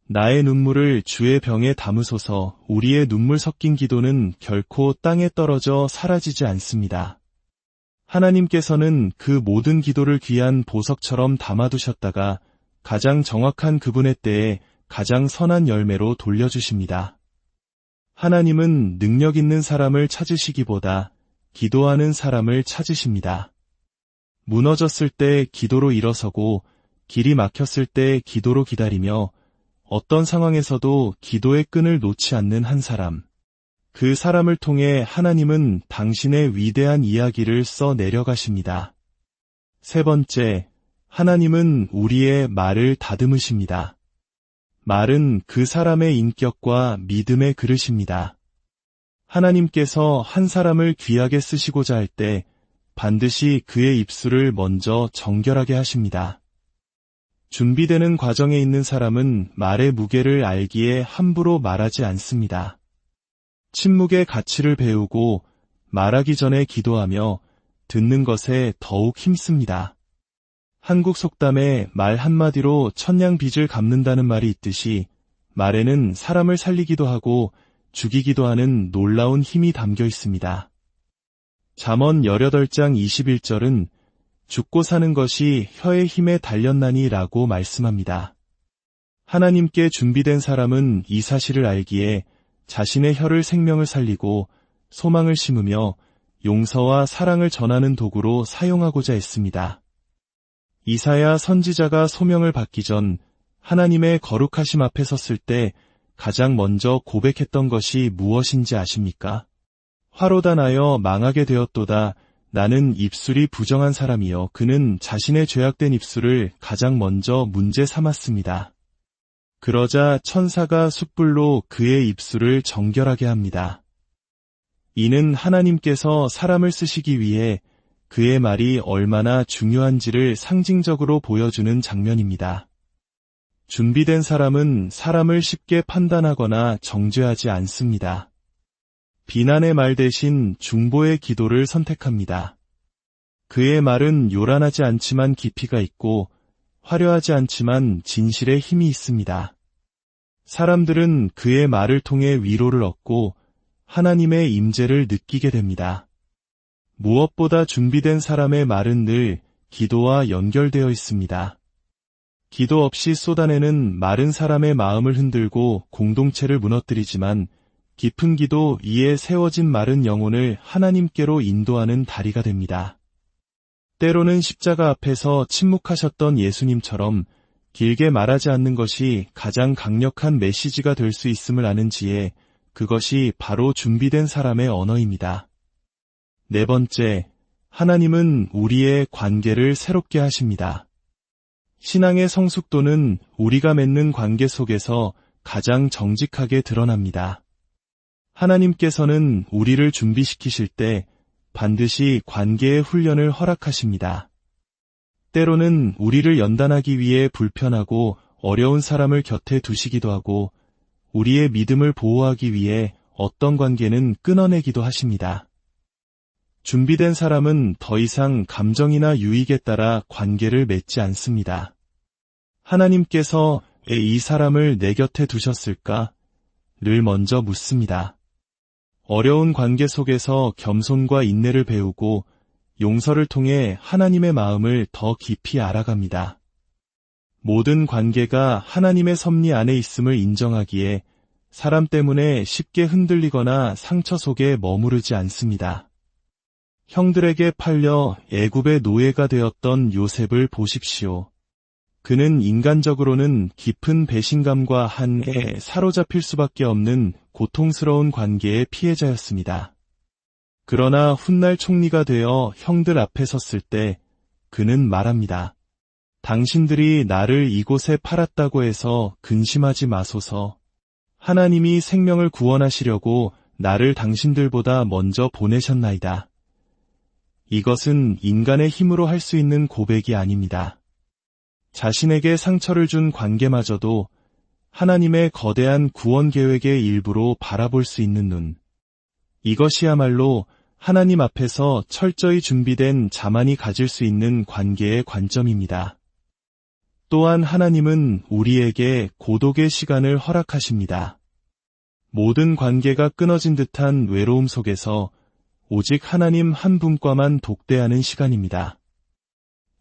나의 눈물을 주의 병에 담으소서. 우리의 눈물 섞인 기도는 결코 땅에 떨어져 사라지지 않습니다. 하나님께서는 그 모든 기도를 귀한 보석처럼 담아두셨다가 가장 정확한 그분의 때에 가장 선한 열매로 돌려주십니다. 하나님은 능력 있는 사람을 찾으시기보다 기도하는 사람을 찾으십니다. 무너졌을 때 기도로 일어서고 길이 막혔을 때 기도로 기다리며 어떤 상황에서도 기도의 끈을 놓지 않는 한 사람. 그 사람을 통해 하나님은 당신의 위대한 이야기를 써 내려가십니다. 세 번째, 하나님은 우리의 말을 다듬으십니다. 말은 그 사람의 인격과 믿음의 그릇입니다. 하나님께서 한 사람을 귀하게 쓰시고자 할 때 반드시 그의 입술을 먼저 정결하게 하십니다. 준비되는 과정에 있는 사람은 말의 무게를 알기에 함부로 말하지 않습니다. 침묵의 가치를 배우고 말하기 전에 기도하며 듣는 것에 더욱 힘씁니다. 한국 속담에 말 한마디로 천냥 빚을 갚는다는 말이 있듯이 말에는 사람을 살리기도 하고 죽이기도 하는 놀라운 힘이 담겨 있습니다. 잠언 18장 21절은 죽고 사는 것이 혀의 힘에 달렸나니 라고 말씀합니다. 하나님께 준비된 사람은 이 사실을 알기에 자신의 혀를 생명을 살리고 소망을 심으며 용서와 사랑을 전하는 도구로 사용하고자 했습니다. 이사야 선지자가 소명을 받기 전 하나님의 거룩하심 앞에 섰을 때 가장 먼저 고백했던 것이 무엇인지 아십니까? 화로다 나여 망하게 되었도다. 나는 입술이 부정한 사람이여. 그는 자신의 죄악된 입술을 가장 먼저 문제 삼았습니다. 그러자 천사가 숯불로 그의 입술을 정결하게 합니다. 이는 하나님께서 사람을 쓰시기 위해 그의 말이 얼마나 중요한지를 상징적으로 보여주는 장면입니다. 준비된 사람은 사람을 쉽게 판단하거나 정죄하지 않습니다. 비난의 말 대신 중보의 기도를 선택합니다. 그의 말은 요란하지 않지만 깊이가 있고 화려하지 않지만 진실의 힘이 있습니다. 사람들은 그의 말을 통해 위로를 얻고 하나님의 임재를 느끼게 됩니다. 무엇보다 준비된 사람의 말은 늘 기도와 연결되어 있습니다. 기도 없이 쏟아내는 마른 사람의 마음을 흔들고 공동체를 무너뜨리지만 깊은 기도 위에 세워진 마른 영혼을 하나님께로 인도하는 다리가 됩니다. 때로는 십자가 앞에서 침묵하셨던 예수님처럼 길게 말하지 않는 것이 가장 강력한 메시지가 될 수 있음을 아는지에 그것이 바로 준비된 사람의 언어입니다. 네 번째, 하나님은 우리의 관계를 새롭게 하십니다. 신앙의 성숙도는 우리가 맺는 관계 속에서 가장 정직하게 드러납니다. 하나님께서는 우리를 준비시키실 때 반드시 관계의 훈련을 허락하십니다. 때로는 우리를 연단하기 위해 불편하고 어려운 사람을 곁에 두시기도 하고 우리의 믿음을 보호하기 위해 어떤 관계는 끊어내기도 하십니다. 준비된 사람은 더 이상 감정이나 유익에 따라 관계를 맺지 않습니다. 하나님께서 왜 이 사람을 내 곁에 두셨을까? 를 먼저 묻습니다. 어려운 관계 속에서 겸손과 인내를 배우고 용서를 통해 하나님의 마음을 더 깊이 알아갑니다. 모든 관계가 하나님의 섭리 안에 있음을 인정하기에 사람 때문에 쉽게 흔들리거나 상처 속에 머무르지 않습니다. 형들에게 팔려 애굽의 노예가 되었던 요셉을 보십시오. 그는 인간적으로는 깊은 배신감과 한에 사로잡힐 수밖에 없는 고통스러운 관계의 피해자였습니다. 그러나 훗날 총리가 되어 형들 앞에 섰을 때 그는 말합니다. 당신들이 나를 이곳에 팔았다고 해서 근심하지 마소서. 하나님이 생명을 구원하시려고 나를 당신들보다 먼저 보내셨나이다. 이것은 인간의 힘으로 할 수 있는 고백이 아닙니다. 자신에게 상처를 준 관계마저도 하나님의 거대한 구원 계획의 일부로 바라볼 수 있는 눈. 이것이야말로 하나님 앞에서 철저히 준비된 자만이 가질 수 있는 관계의 관점입니다. 또한 하나님은 우리에게 고독의 시간을 허락하십니다. 모든 관계가 끊어진 듯한 외로움 속에서 오직 하나님 한 분과만 독대하는 시간입니다.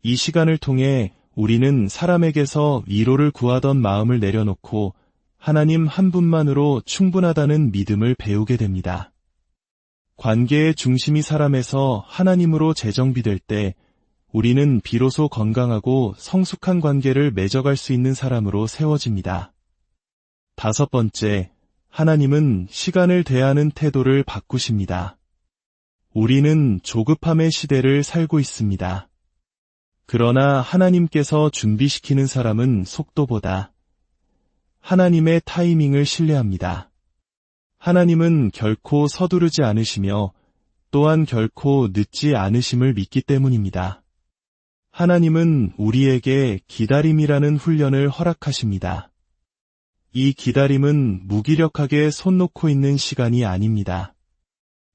이 시간을 통해 우리는 사람에게서 위로를 구하던 마음을 내려놓고 하나님 한 분만으로 충분하다는 믿음을 배우게 됩니다. 관계의 중심이 사람에서 하나님으로 재정비될 때 우리는 비로소 건강하고 성숙한 관계를 맺어갈 수 있는 사람으로 세워집니다. 5번째, 하나님은 시간을 대하는 태도를 바꾸십니다. 우리는 조급함의 시대를 살고 있습니다. 그러나 하나님께서 준비시키는 사람은 속도보다 하나님의 타이밍을 신뢰합니다. 하나님은 결코 서두르지 않으시며 또한 결코 늦지 않으심을 믿기 때문입니다. 하나님은 우리에게 기다림이라는 훈련을 허락하십니다. 이 기다림은 무기력하게 손 놓고 있는 시간이 아닙니다.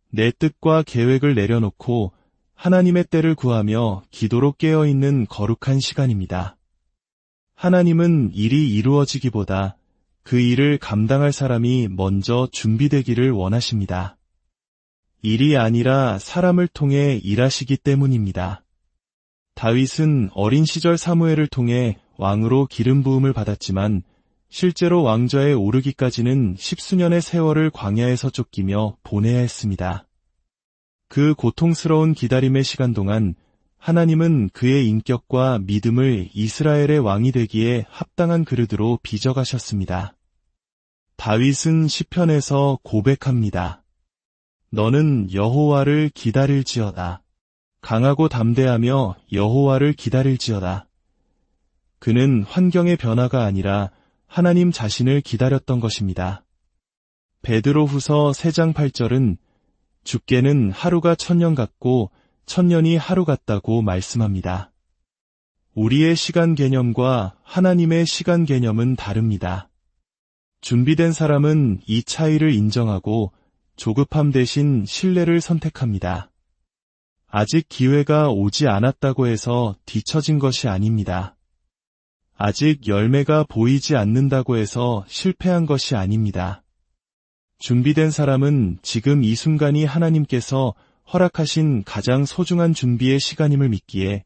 내 뜻과 계획을 내려놓고 하나님의 때를 구하며 기도로 깨어있는 거룩한 시간입니다. 하나님은 일이 이루어지기보다 그 일을 감당할 사람이 먼저 준비되기를 원하십니다. 일이 아니라 사람을 통해 일하시기 때문입니다. 다윗은 어린 시절 사무엘을 통해 왕으로 기름 부음을 받았지만 실제로 왕좌에 오르기까지는 10수년의 세월을 광야에서 쫓기며 보내야 했습니다. 그 고통스러운 기다림의 시간 동안 하나님은 그의 인격과 믿음을 이스라엘의 왕이 되기에 합당한 그릇으로 빚어가셨습니다. 다윗은 시편에서 고백합니다. 너는 여호와를 기다릴지어다. 강하고 담대하며 여호와를 기다릴지어다. 그는 환경의 변화가 아니라 하나님 자신을 기다렸던 것입니다. 베드로후서 3장 8절은 주께는 하루가 1000년 같고 1000년이 하루 같다고 말씀합니다. 우리의 시간 개념과 하나님의 시간 개념은 다릅니다. 준비된 사람은 이 차이를 인정하고 조급함 대신 신뢰를 선택합니다. 아직 기회가 오지 않았다고 해서 뒤처진 것이 아닙니다. 아직 열매가 보이지 않는다고 해서 실패한 것이 아닙니다. 준비된 사람은 지금 이 순간이 하나님께서 허락하신 가장 소중한 준비의 시간임을 믿기에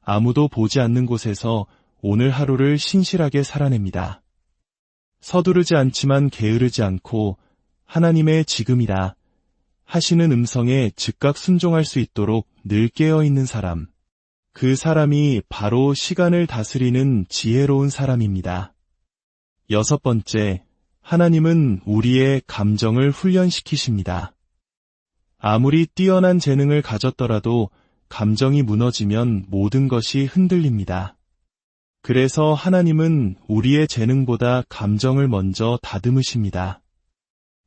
아무도 보지 않는 곳에서 오늘 하루를 신실하게 살아냅니다. 서두르지 않지만 게으르지 않고 하나님의 지금이라 하시는 음성에 즉각 순종할 수 있도록 늘 깨어있는 사람. 그 사람이 바로 시간을 다스리는 지혜로운 사람입니다. 6번째, 하나님은 우리의 감정을 훈련시키십니다. 아무리 뛰어난 재능을 가졌더라도 감정이 무너지면 모든 것이 흔들립니다. 그래서 하나님은 우리의 재능보다 감정을 먼저 다듬으십니다.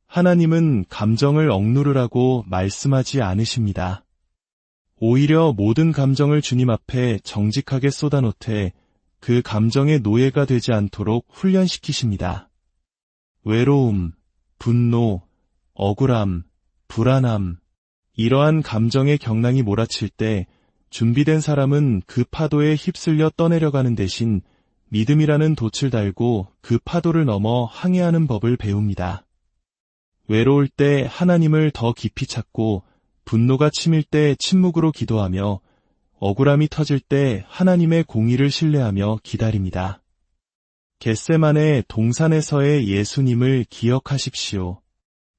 하나님은 감정을 억누르라고 말씀하지 않으십니다. 오히려 모든 감정을 주님 앞에 정직하게 쏟아놓되 그 감정의 노예가 되지 않도록 훈련시키십니다. 외로움, 분노, 억울함, 불안함, 이러한 감정의 경랑이 몰아칠 때 준비된 사람은 그 파도에 휩쓸려 떠내려가는 대신 믿음이라는 돛을 달고 그 파도를 넘어 항해하는 법을 배웁니다. 외로울 때 하나님을 더 깊이 찾고 분노가 치밀 때 침묵으로 기도하며 억울함이 터질 때 하나님의 공의를 신뢰하며 기다립니다. 겟세마네 동산에서의 예수님을 기억하십시오.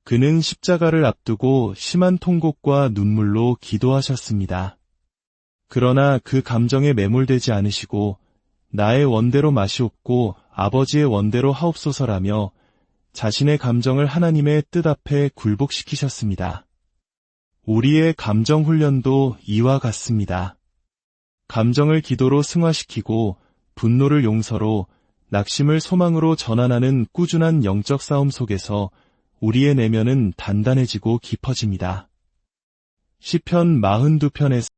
그는 십자가를 앞두고 심한 통곡과 눈물로 기도하셨습니다. 그러나 그 감정에 매몰되지 않으시고 나의 원대로 마시옵고 아버지의 원대로 하옵소서라며 자신의 감정을 하나님의 뜻 앞에 굴복시키셨습니다. 우리의 감정 훈련도 이와 같습니다. 감정을 기도로 승화시키고 분노를 용서로, 낙심을 소망으로 전환하는 꾸준한 영적 싸움 속에서 우리의 내면은 단단해지고 깊어집니다. 시편 42편에서